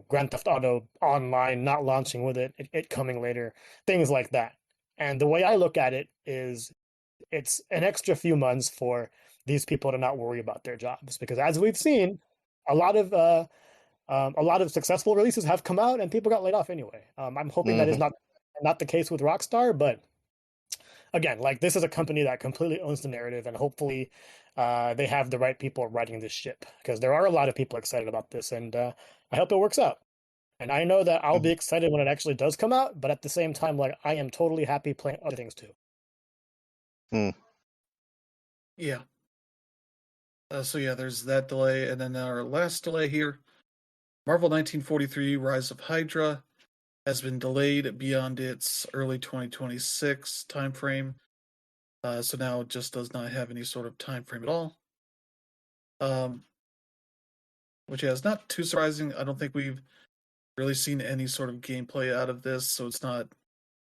Grand Theft Auto Online not launching with it coming later, things like that. And the way I look at it is it's an extra few months for these people to not worry about their jobs, because as we've seen, a lot of successful releases have come out and people got laid off anyway. I'm hoping that is not the case with Rockstar, but again, like this is a company that completely owns the narrative, and hopefully they have the right people riding this ship, because there are a lot of people excited about this, and I hope it works out. And I know that I'll be excited when it actually does come out, but at the same time, like I am totally happy playing other things too. Yeah. So yeah, there's that delay, and then our last delay here, Marvel 1943: Rise of Hydra, has been delayed beyond its early 2026 timeframe. So now it just does not have any sort of time frame at all. Which is not too surprising. I don't think we've really seen any sort of gameplay out of this, so it's not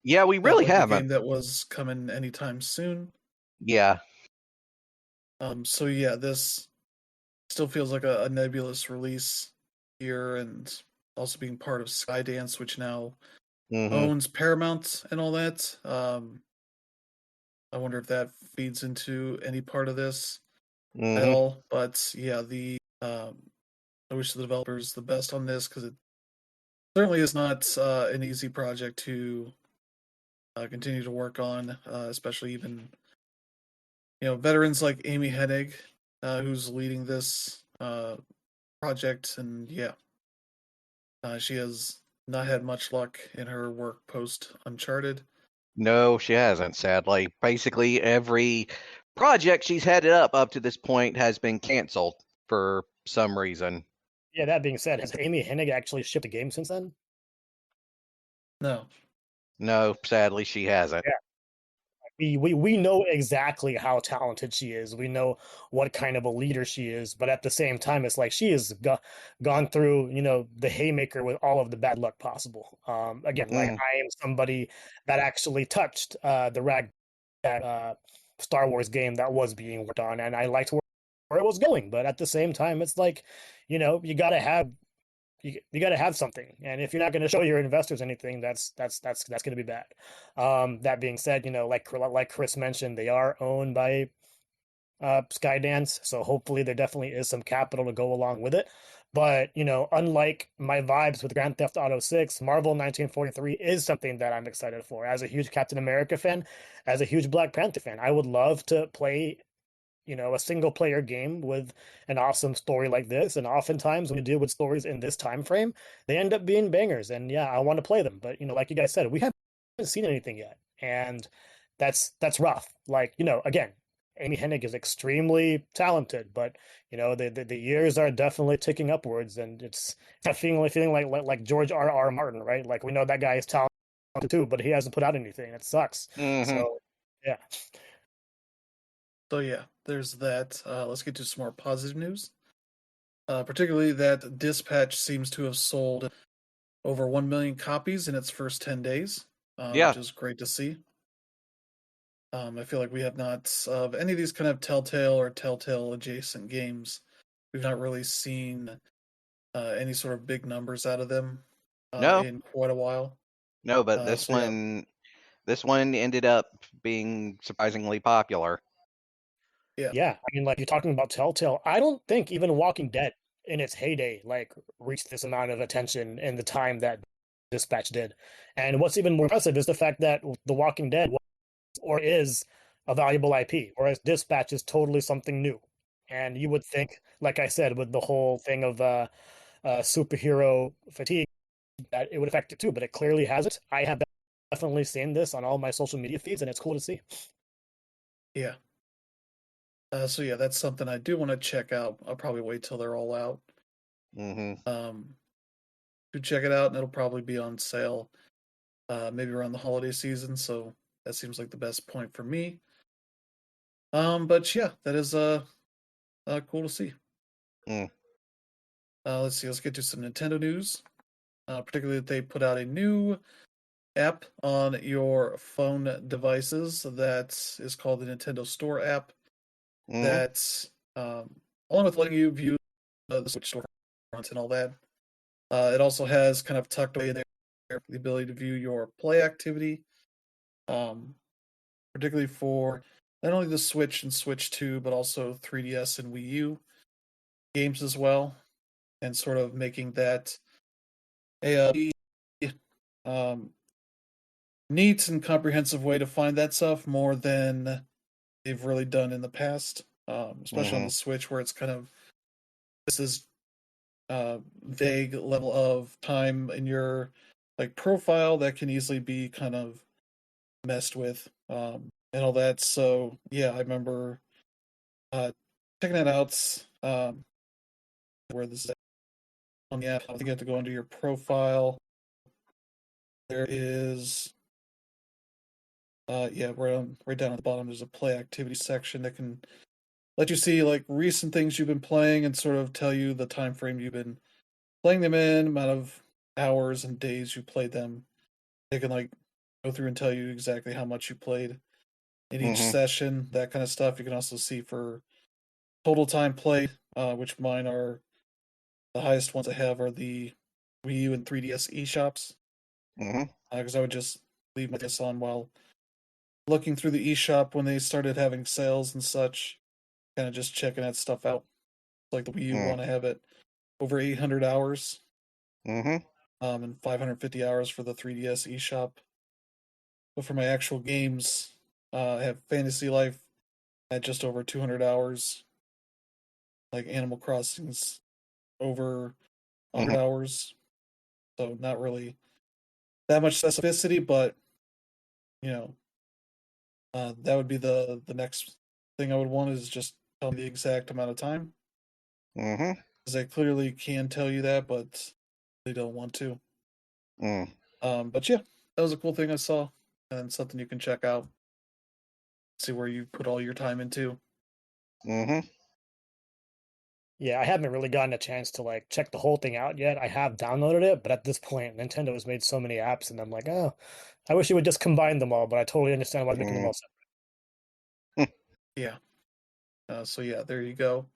Yeah, we felt really like a haven't. game that was coming anytime soon. Yeah. So yeah, this still feels like a nebulous release here, and also being part of Skydance, which now Mm-hmm. owns Paramount and all that. I wonder if that feeds into any part of this at Mm-hmm. all. But yeah, I wish the developers the best on this because it certainly is not an easy project to continue to work on, especially even veterans like Amy Hennig, who's leading this project, and yeah, she has not had much luck in her work post Uncharted. No, she hasn't, sadly. Basically, every project she's headed up to this point has been canceled for some reason. Yeah, that being said, has Amy Hennig actually shipped a game since then? No, No, sadly, she hasn't. Yeah. We know exactly how talented she is. We know what kind of a leader she is, but at the same time, it's like she has gone through, the haymaker with all of the bad luck possible. Again, like Mm, I am somebody that actually touched the rag that Star Wars game that was being worked on, and I liked where it was going. But at the same time, it's like, you gotta have you got to have something, and if you're not going to show your investors anything, that's going to be bad. That being said, like Chris mentioned, they are owned by Skydance, so hopefully there definitely is some capital to go along with it. But unlike my vibes with Grand Theft Auto 6, Marvel 1943 is something that I'm excited for. As a huge Captain America fan, as a huge Black Panther fan, I would love to play a single player game with an awesome story like this. And oftentimes when you deal with stories in this time frame, they end up being bangers. And yeah, I want to play them. But like you guys said, we haven't seen anything yet. And that's rough. Like, again, Amy Hennig is extremely talented, but the years are definitely ticking upwards, and it's feeling like George R. Martin, right? Like we know that guy is talented too, but he hasn't put out anything. It sucks. hmm So yeah. so yeah, there's that. Let's get to some more positive news. Particularly that Dispatch seems to have sold over 1 million copies in its first 10 days, Yeah. which is great to see. I feel like we have not, of any of these kind of Telltale or Telltale adjacent games, we've not really seen any sort of big numbers out of them No, in quite a while. no, but So yeah, this one ended up being surprisingly popular. yeah, Yeah, I mean, like you're talking about Telltale. I don't think even Walking Dead in its heyday like reached this amount of attention in the time that Dispatch did. And what's even more impressive is the fact that The Walking Dead was or is a valuable IP, whereas Dispatch is totally something new. And you would think, like I said, with the whole thing of superhero fatigue, that it would affect it too, but it clearly hasn't. I have definitely seen this on all my social media feeds, and it's cool to see. yeah. So yeah, that's something I do want to check out. I'll probably wait till they're all out hmm um, to check it out, and it'll probably be on sale maybe around the holiday season. So that seems like the best point for me. But yeah, that is cool to see. Mm. Let's see. Let's get to some Nintendo news. Particularly that they put out a new app on your phone devices that is called the Nintendo Store app. hmm That's along with letting you view the Switch store and all that. It also has kind of tucked away in there the ability to view your play activity, um, particularly for not only the Switch and Switch 2, but also 3DS and Wii U games as well, and sort of making that a um, neat and comprehensive way to find that stuff more than they've really done in the past, especially on hmm the Switch, where it's kind of this is vague level of time in your like profile that can easily be kind of messed with and all that. So yeah, I remember checking it out. Where this is on the app, I think you have to go into your profile. There is yeah, right down at the bottom. There's a play activity section that can let you see like recent things you've been playing and sort of tell you the time frame you've been playing them in, amount of hours and days you played them. They can like go through and tell you exactly how much you played in each Mm-hmm. session, that kind of stuff. You can also see for total time played, which mine are the highest ones I have are the Wii U and 3DS eShops. Mm-hmm. Because I would just leave my DS on while looking through the eShop when they started having sales and such, kind of just checking that stuff out. Like the Wii U one, I have it over 800 hours, Mm-hmm. and 550 hours for the 3DS eShop. But for my actual games, I have Fantasy Life at just over 200 hours, like Animal Crossing's over 100 Mm-hmm. hours. So not really that much specificity, but you know, that would be the next thing I would want is just tell me the exact amount of time. Mm-hmm. Because I clearly can tell you that, but they don't want to. Mm. But yeah, that was a cool thing I saw, and something you can check out, see where you put all your time into. Mm-hmm. Yeah, I haven't really gotten a chance to like check the whole thing out yet. I have downloaded it, but at this point, Nintendo has made so many apps, and I'm like, oh, I wish you would just combine them all. But I totally understand why they're making them Mm. all separate. Yeah. So yeah, there you go.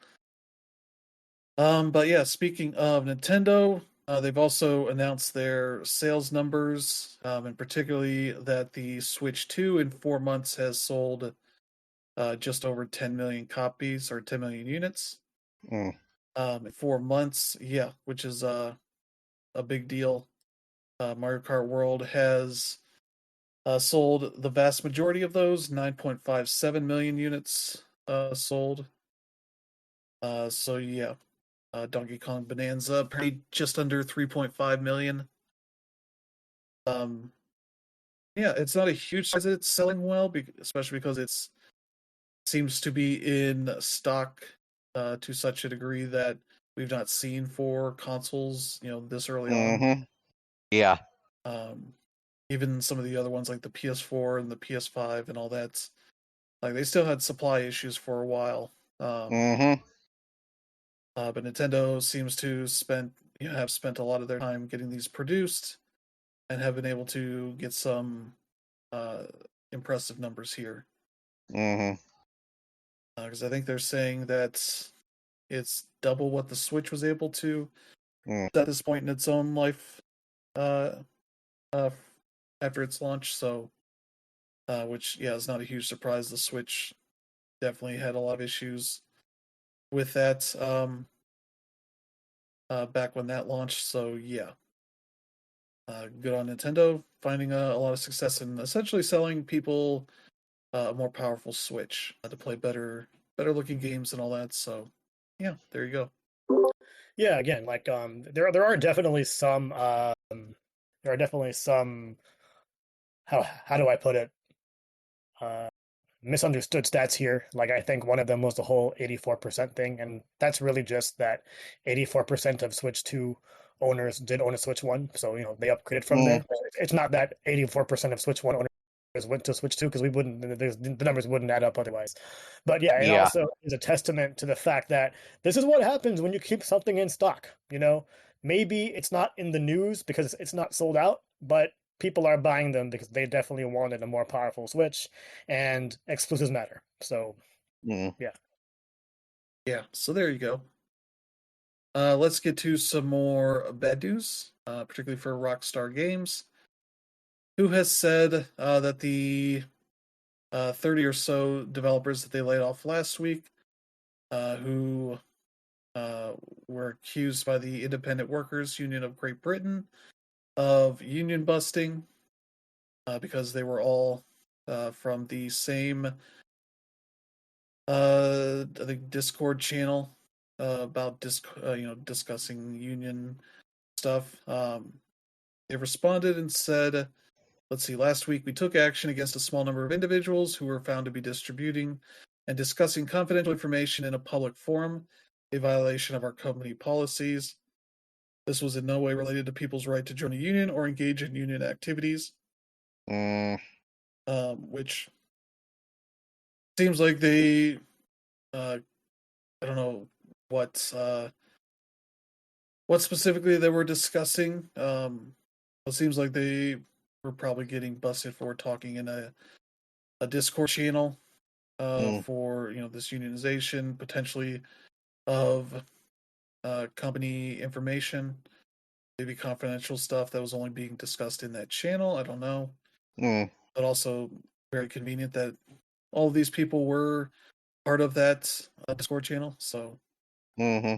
But yeah, speaking of Nintendo, they've also announced their sales numbers, and particularly that the Switch 2 in 4 months has sold just over 10 million copies or 10 million units. Mm. In 4 months, yeah, which is a big deal. Mario Kart World has sold the vast majority of those, 9.57 million units sold. So yeah, Donkey Kong Bonanza pretty just under 3.5 million. Um, yeah, it's not a huge size. It's selling well, especially because it's seems to be in stock to such a degree that we've not seen for consoles, this early on. Mm-hmm. Yeah. Um, Even some of the other ones like the PS4 and the PS5 and all that, like they still had supply issues for a while. Mm-hmm. But Nintendo seems to have spent a lot of their time getting these produced and have been able to get some uh, impressive numbers here. Mm-hmm. Because I think they're saying that it's double what the Switch was able to Mm. at this point in its own life uh, uh, after its launch. So, which is not a huge surprise. The Switch definitely had a lot of issues with that back when that launched. So yeah, good on Nintendo finding a lot of success in essentially selling people a more powerful Switch to play better looking games and all that. So yeah, there you go. Yeah, again, like there are definitely some there are definitely some how do I put it uh misunderstood stats here. Like I think one of them was the whole 84% thing, and that's really just that 84% of Switch 2 owners did own a Switch 1, so they upgraded from Mm. there. It's not that 84% of Switch 1 owners went to Switch 2 because we wouldn't the numbers wouldn't add up otherwise. But yeah, it Yeah. also is a testament to the fact that this is what happens when you keep something in stock, Maybe it's not in the news because it's not sold out, but people are buying them because they definitely wanted a more powerful Switch, and exclusives matter. So, Mm. yeah. Yeah, so there you go. Let's get to some more bad news, particularly for Rockstar Games, who has said that the 30 or so developers that they laid off last week, who uh, were accused by the Independent Workers Union of Great Britain of union busting because they were all from the same, I think, Discord channel about discussing union stuff. They responded and said, let's see, last week we took action against a small number of individuals who were found to be distributing and discussing confidential information in a public forum, a violation of our company policies. This was in no way related to people's right to join a union or engage in union activities, Mm. which seems like they, I don't know what what specifically they were discussing. It seems like they were probably getting busted for talking in a Discord channel Mm, for this unionization potentially of company information, maybe confidential stuff that was only being discussed in that channel. I don't know, mm, but also very convenient that all of these people were part of that Discord channel. So mm-hmm,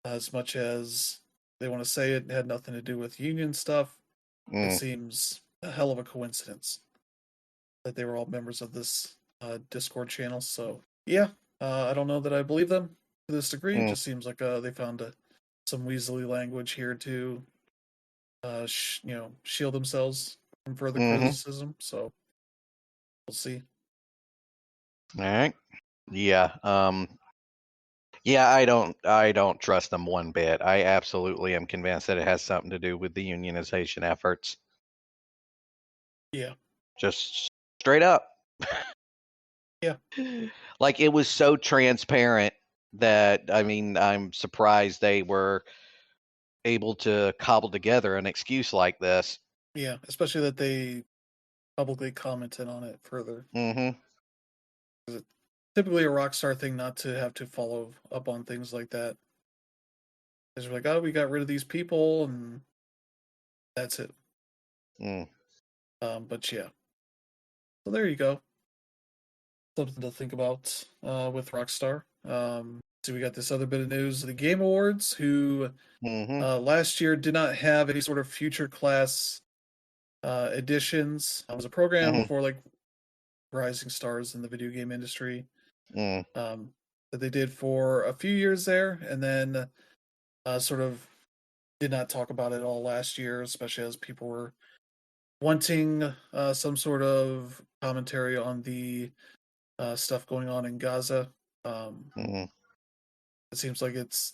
as much as they want to say it had nothing to do with union stuff, it mm, seems a hell of a coincidence that they were all members of this Discord channel. So yeah, I don't know that I believe them to this degree. It mm, just seems like they found some weaselly language here to shield themselves from further mm-hmm. criticism. So we'll see. All right. Yeah. Yeah, I don't trust them one bit. I absolutely am convinced that it has something to do with the unionization efforts. Yeah, Just straight up. yeah, Like it was so transparent that I mean, I'm surprised they were able to cobble together an excuse like this. yeah. Especially that they publicly commented on it further. Mm-hmm. It's typically a Rockstar thing not to have to follow up on things like that. They're like, oh, we got rid of these people, and that's it. Mm, But yeah, so there you go. Something to think about with Rockstar. So we got this other bit of news: the Game Awards, who mm-hmm. last year did not have any sort of future class editions. It was a program Mm-hmm. for like rising stars in the video game industry Mm, that they did for a few years there, and then sort of did not talk about it all last year, especially as people were wanting some sort of commentary on the stuff going on in Gaza. Um, mm, it seems like it's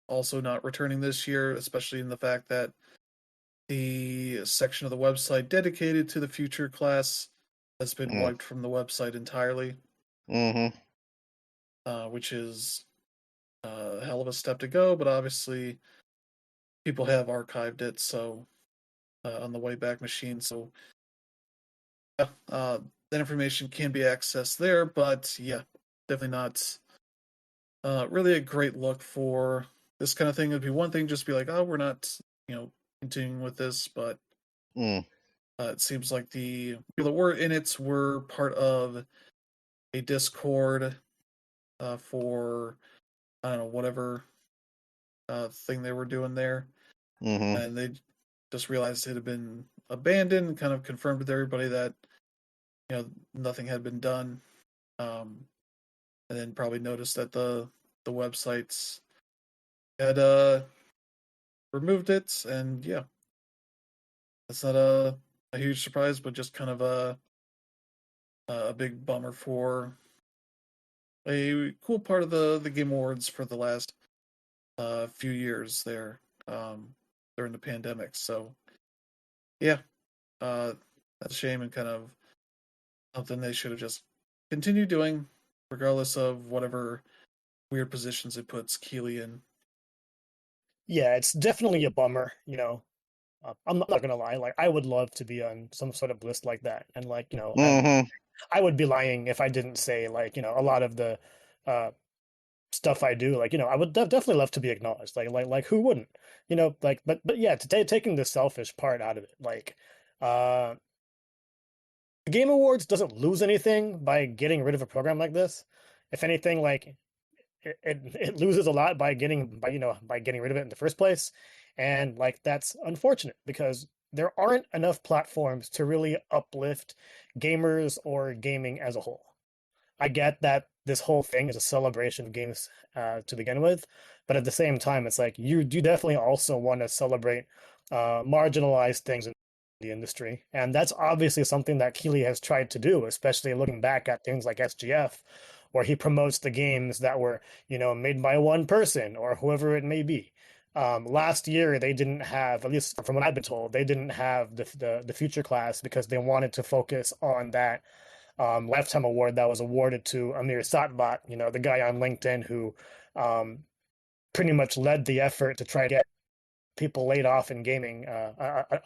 also not returning this year, especially in the fact that the section of the website dedicated to the future class has been mm, wiped from the website entirely, mm-hmm. which is a hell of a step to go. But obviously, people have archived it, so on the Wayback Machine, so yeah, that information can be accessed there. But yeah, definitely not really a great look for this kind of thing. It'd be one thing just be like, oh, we're not, continuing with this, but Mm, it seems like the people that were in it were part of a Discord for I don't know whatever thing they were doing there, mm-hmm. and they just realized it had been abandoned. And kind of confirmed with everybody that nothing had been done, um, and then probably noticed that the websites had removed it, and yeah, that's not a huge surprise, but just kind of a big bummer for a cool part of the Game Awards for the last few years there during the pandemic. So yeah, uh, that's a shame and kind of something they should have just continued doing, regardless of whatever weird positions it puts Keeley in. Yeah, it's definitely a bummer, you know. I'm not gonna lie, like I would love to be on some sort of list like that, and like Mm-hmm. I would be lying if I didn't say like a lot of the uh, stuff I do, like I would definitely love to be acknowledged, like who wouldn't, like but yeah, taking the selfish part out of it, like uh, the Game Awards doesn't lose anything by getting rid of a program like this. If anything, like it loses a lot by getting rid of it in the first place, and like that's unfortunate because there aren't enough platforms to really uplift gamers or gaming as a whole. I get that this whole thing is a celebration of games to begin with, but at the same time, it's like you do definitely also want to celebrate marginalized things in the industry, and that's obviously something that Keeley has tried to do, especially looking back at things like SGF, where he promotes the games that were made by one person or whoever it may be. Last year, they didn't have, at least from what I've been told, they didn't have the future class because they wanted to focus on that lifetime award that was awarded to Amir Satvat, the guy on LinkedIn who um, pretty much led the effort to try to get people laid off in gaming,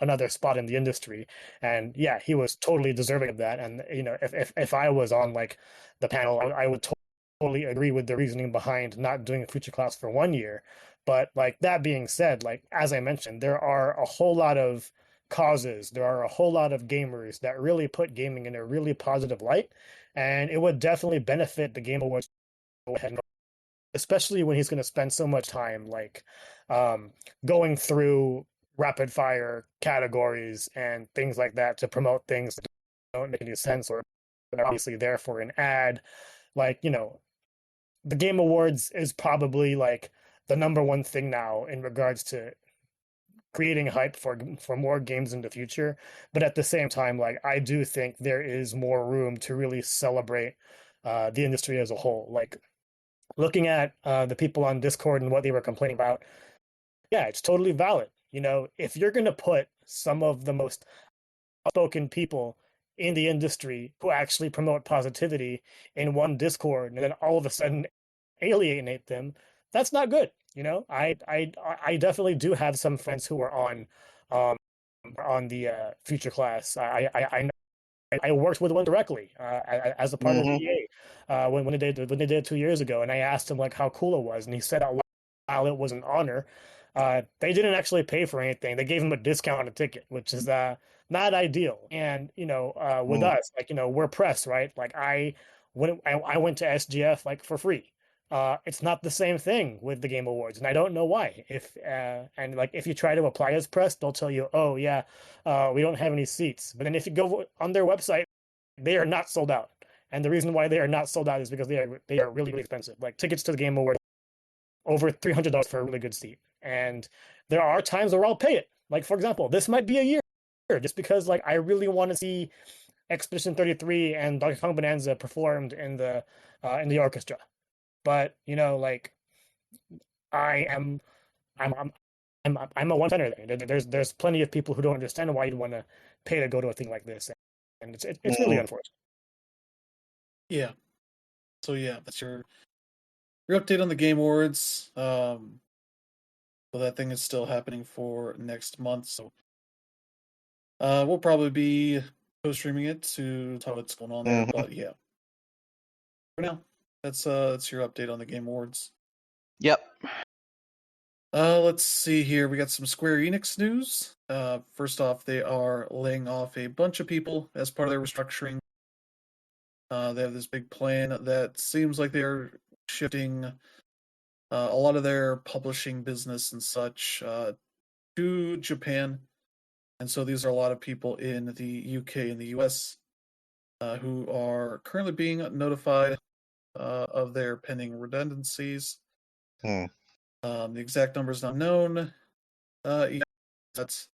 another spot in the industry. And yeah, he was totally deserving of that. And if I was on like the panel, I would totally agree with the reasoning behind not doing a future class for 1 year. But like that being said, like as I mentioned, there are a whole lot of causes, there are a whole lot of gamers that really put gaming in a really positive light, and it would definitely benefit the Game Awards, especially when he's going to spend so much time like um, going through rapid fire categories and things like that to promote things that don't make any sense or are obviously there for an ad. Like, the Game Awards is probably like the number one thing now in regards to creating hype for more games in the future. But at the same time, like I do think there is more room to really celebrate the industry as a whole. Like looking at the people on Discord and what they were complaining about, yeah, it's totally valid. If you're going to put some of the most outspoken people in the industry who actually promote positivity in one Discord and then all of a sudden alienate them, that's not good. I definitely do have some friends who are um on the future class. I worked with one directly as a part of Mm-hmm. EA when they did it 2 years ago, and I asked him like how cool it was, and he said while it was an honor, they didn't actually pay for anything. They gave him a discount on a ticket, which is not ideal. And with us, like we're press, right? Like I went to SGF like for free. It's not the same thing with the Game Awards, and I don't know why. And like if you try to apply as press, they'll tell you, "Oh yeah, we don't have any seats." But then if you go on their website, they are not sold out. And the reason why they are not sold out is because they are really really expensive. Like tickets to the Game Awards over $300 for a really good seat. And there are times where I'll pay it. Like for example, this might be a year just because like I really want to see Expedition 33 and Donkey Kong Bonanza performed in the orchestra. But like I am I'm I'm a one center there. There's plenty of people who don't understand why you'd want to pay to go to a thing like this, and it's really Mm-hmm. unfortunate. Yeah. So yeah, that's your update on the Game Awards. So that thing is still happening for next month. So we'll probably be co-streaming it to tell what's going on there. Mm-hmm. But yeah, for now, that's your update on the Game Awards. Yep. Let's see here. We got some Square Enix news. First off, they are laying off a bunch of people as part of their restructuring. They have this big plan that seems like they're shifting a lot of their publishing business and such to Japan. And so these are a lot of people in the UK and the US who are currently being notified of their pending redundancies. Hmm. The exact number is not known. That's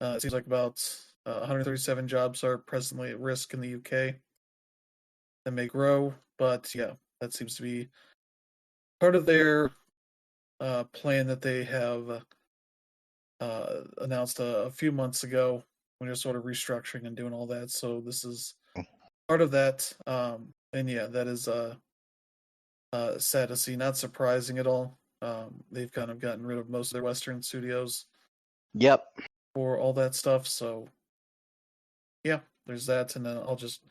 it seems like about 137 jobs are presently at risk in the UK. That may grow, but yeah, that seems to be part of their plan that they have announced a few months ago when they're sort of restructuring and doing all that. So this is part of that. And yeah, that is sad to see. Not surprising at all. They've kind of gotten rid of most of their Western studios Yep. for all that stuff. So yeah, there's that. And then I'll just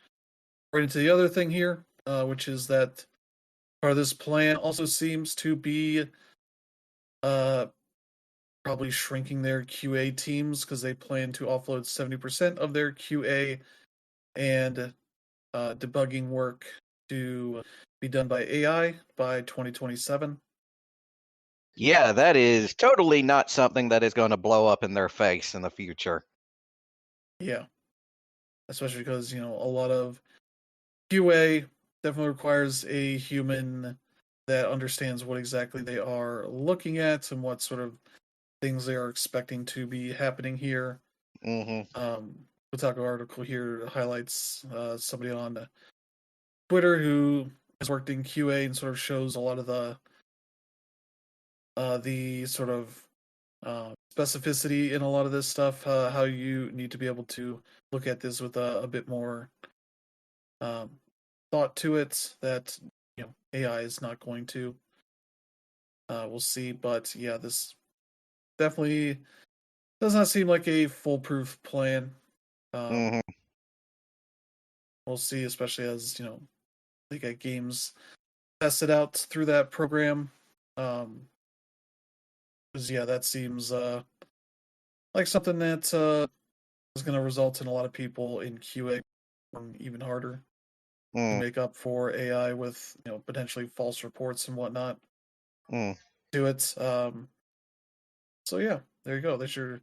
right into the other thing here, which is that part of this plan also seems to be probably shrinking their QA teams because they plan to offload 70% of their QA and debugging work to be done by AI by 2027. Yeah, that is totally not something that is going to blow up in their face in the future. Yeah, especially because a lot of QA definitely requires a human that understands what exactly they are looking at and what sort of things they are expecting to be happening here. Mm-hmm. Kotaku article here highlights somebody on Twitter who has worked in QA and sort of shows a lot of the sort of specificity in a lot of this stuff. How you need to be able to look at this with a bit more thought to it that AI is not going to. We'll see, but yeah, this definitely does not seem like a foolproof plan. Mm-hmm. We'll see, especially as they get games tested out through that program. Because yeah, that seems like something that is going to result in a lot of people in QA even harder to Mm, make up for AI with potentially false reports and whatnot mm, to it. So yeah, there you go. That's your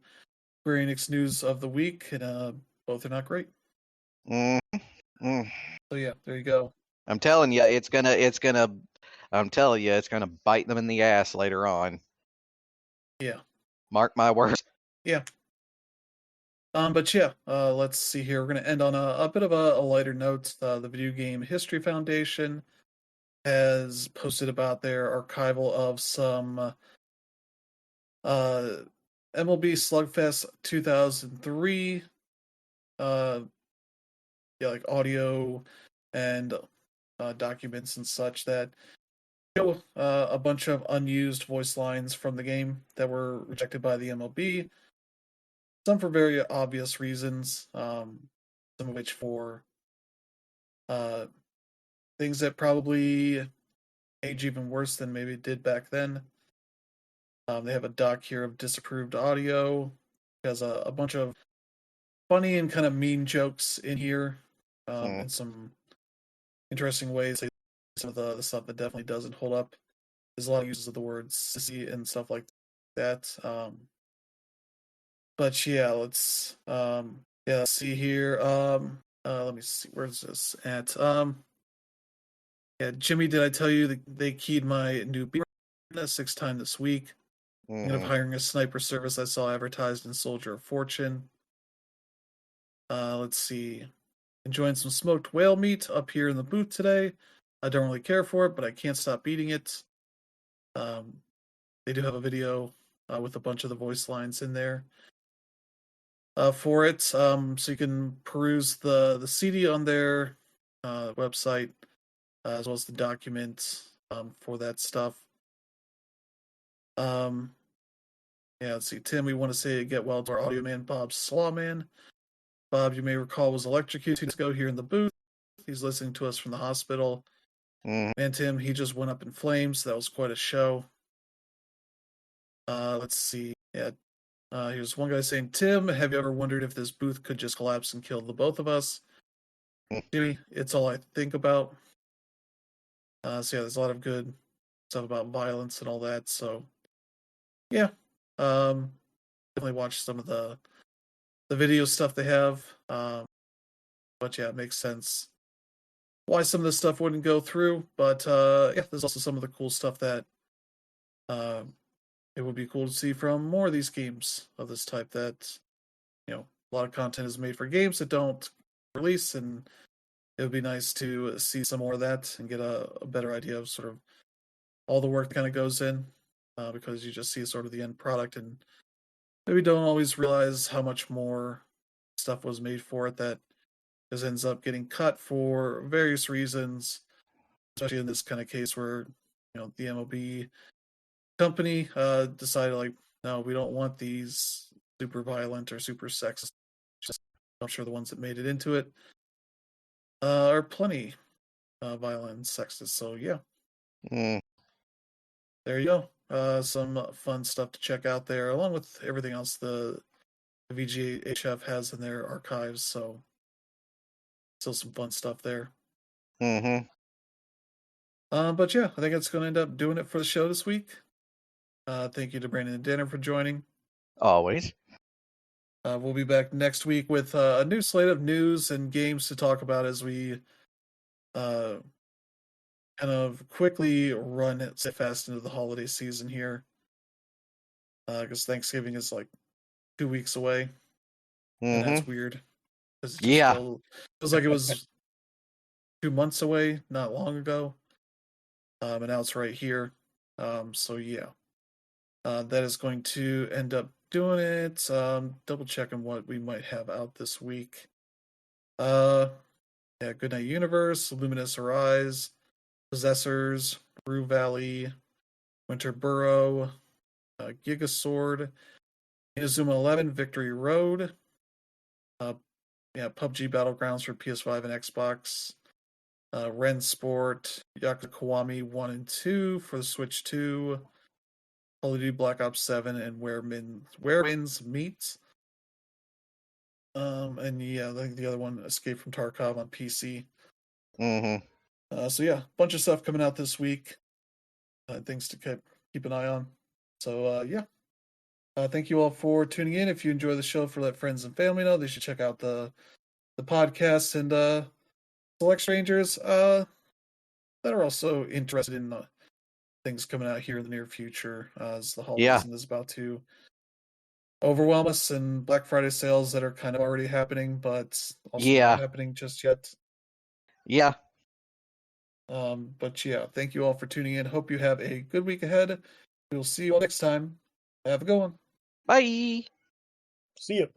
Square Enix news of the week, and both are not great. mm, mm. So yeah, there you go. I'm telling you, I'm telling you, it's gonna bite them in the ass later on. Yeah, Mark my words. yeah. But yeah, let's see here. We're gonna end on a bit of a lighter note. The Video Game History Foundation has posted about their archival of some uh, MLB Slugfest 2003, uh, yeah, like audio and documents and such that show a bunch of unused voice lines from the game that were rejected by the MLB. Some for very obvious reasons, some of which for uh, things that probably age even worse than maybe it did back then. They have a doc here of disapproved audio. It has a bunch of funny and kind of mean jokes in here, Mm, in some interesting ways. Some of the stuff that definitely doesn't hold up. There's a lot of uses of the word sissy and stuff like that. But yeah, let's see here. Let me see, where's this at? Yeah, Jimmy, did I tell you that they keyed my new beer 6 times this week? Thinking of mm, hiring a sniper service I saw advertised in Soldier of Fortune. Let's see. Enjoying some smoked whale meat up here in the booth today. I don't really care for it, but I can't stop eating it. Um, they do have a video with a bunch of the voice lines in there for it, so you can peruse the CD on their website as well as the document for that stuff. Um, yeah, let's see. Tim, we want to say get well to our audio man, Bob Slawman. Bob, you may recall, was electrocuted 2 days ago here in the booth. He's listening to us from the hospital. mm. Man, Tim, he just went up in flames. That was quite a show. Let's see. Yeah, here's one guy saying, Tim, have you ever wondered if this booth could just collapse and kill the both of us? Jimmy, it's all I think about. So yeah, there's a lot of good stuff about violence and all that. So yeah, definitely watch some of the video stuff they have. But yeah, it makes sense why some of this stuff wouldn't go through. But yeah, there's also some of the cool stuff that it would be cool to see from more of these games of this type. That a lot of content is made for games that don't release, and it would be nice to see some more of that and get a better idea of sort of all the work that kind of goes in, because you just see sort of the end product and maybe don't always realize how much more stuff was made for it that just ends up getting cut for various reasons, especially in this kind of case where the MLB company decided, like, no, we don't want these super violent or super sexist. Just, I'm sure the ones that made it into it are plenty violent and sexist. So yeah, Mm, there you go. Some fun stuff to check out there, along with everything else the VGHF has in their archives. So still some fun stuff there. mm-hmm. But yeah, I think it's going to end up doing it for the show this week. Thank you to Brandon and Danner for joining. Always. We'll be back next week with a new slate of news and games to talk about as we uh, kind of quickly run it fast into the holiday season here. Because Thanksgiving is like 2 weeks away, and Mm-hmm. that's weird because it just Yeah. feels like it was 2 months away not long ago. And now it's right here. So yeah, that is going to end up doing it. Double checking what we might have out this week. Yeah, Goodnight Universe, Luminous Arise, Possessors, Rue Valley, Winter Burrow, Gigasword, Inazuma 11, Victory Road, PUBG Battlegrounds for PS5 and Xbox, Ren Sport, Yakuza Kiwami 1 and 2 for the Switch 2, Call of Duty Black Ops 7, and Where Winds Meet. And yeah, I think the other one, Escape from Tarkov on PC. So yeah, bunch of stuff coming out this week. Things to keep an eye on. So yeah. Thank you all for tuning in. If you enjoy the show, let friends and family know. They should check out the podcast and select strangers that are also interested in things coming out here in the near future as the holiday season is about to overwhelm us, and Black Friday sales that are kind of already happening, but also not happening just yet. Yeah. But yeah, thank you all for tuning in. Hope you have a good week ahead. We'll see you all next time. Have a good one. Bye. See you.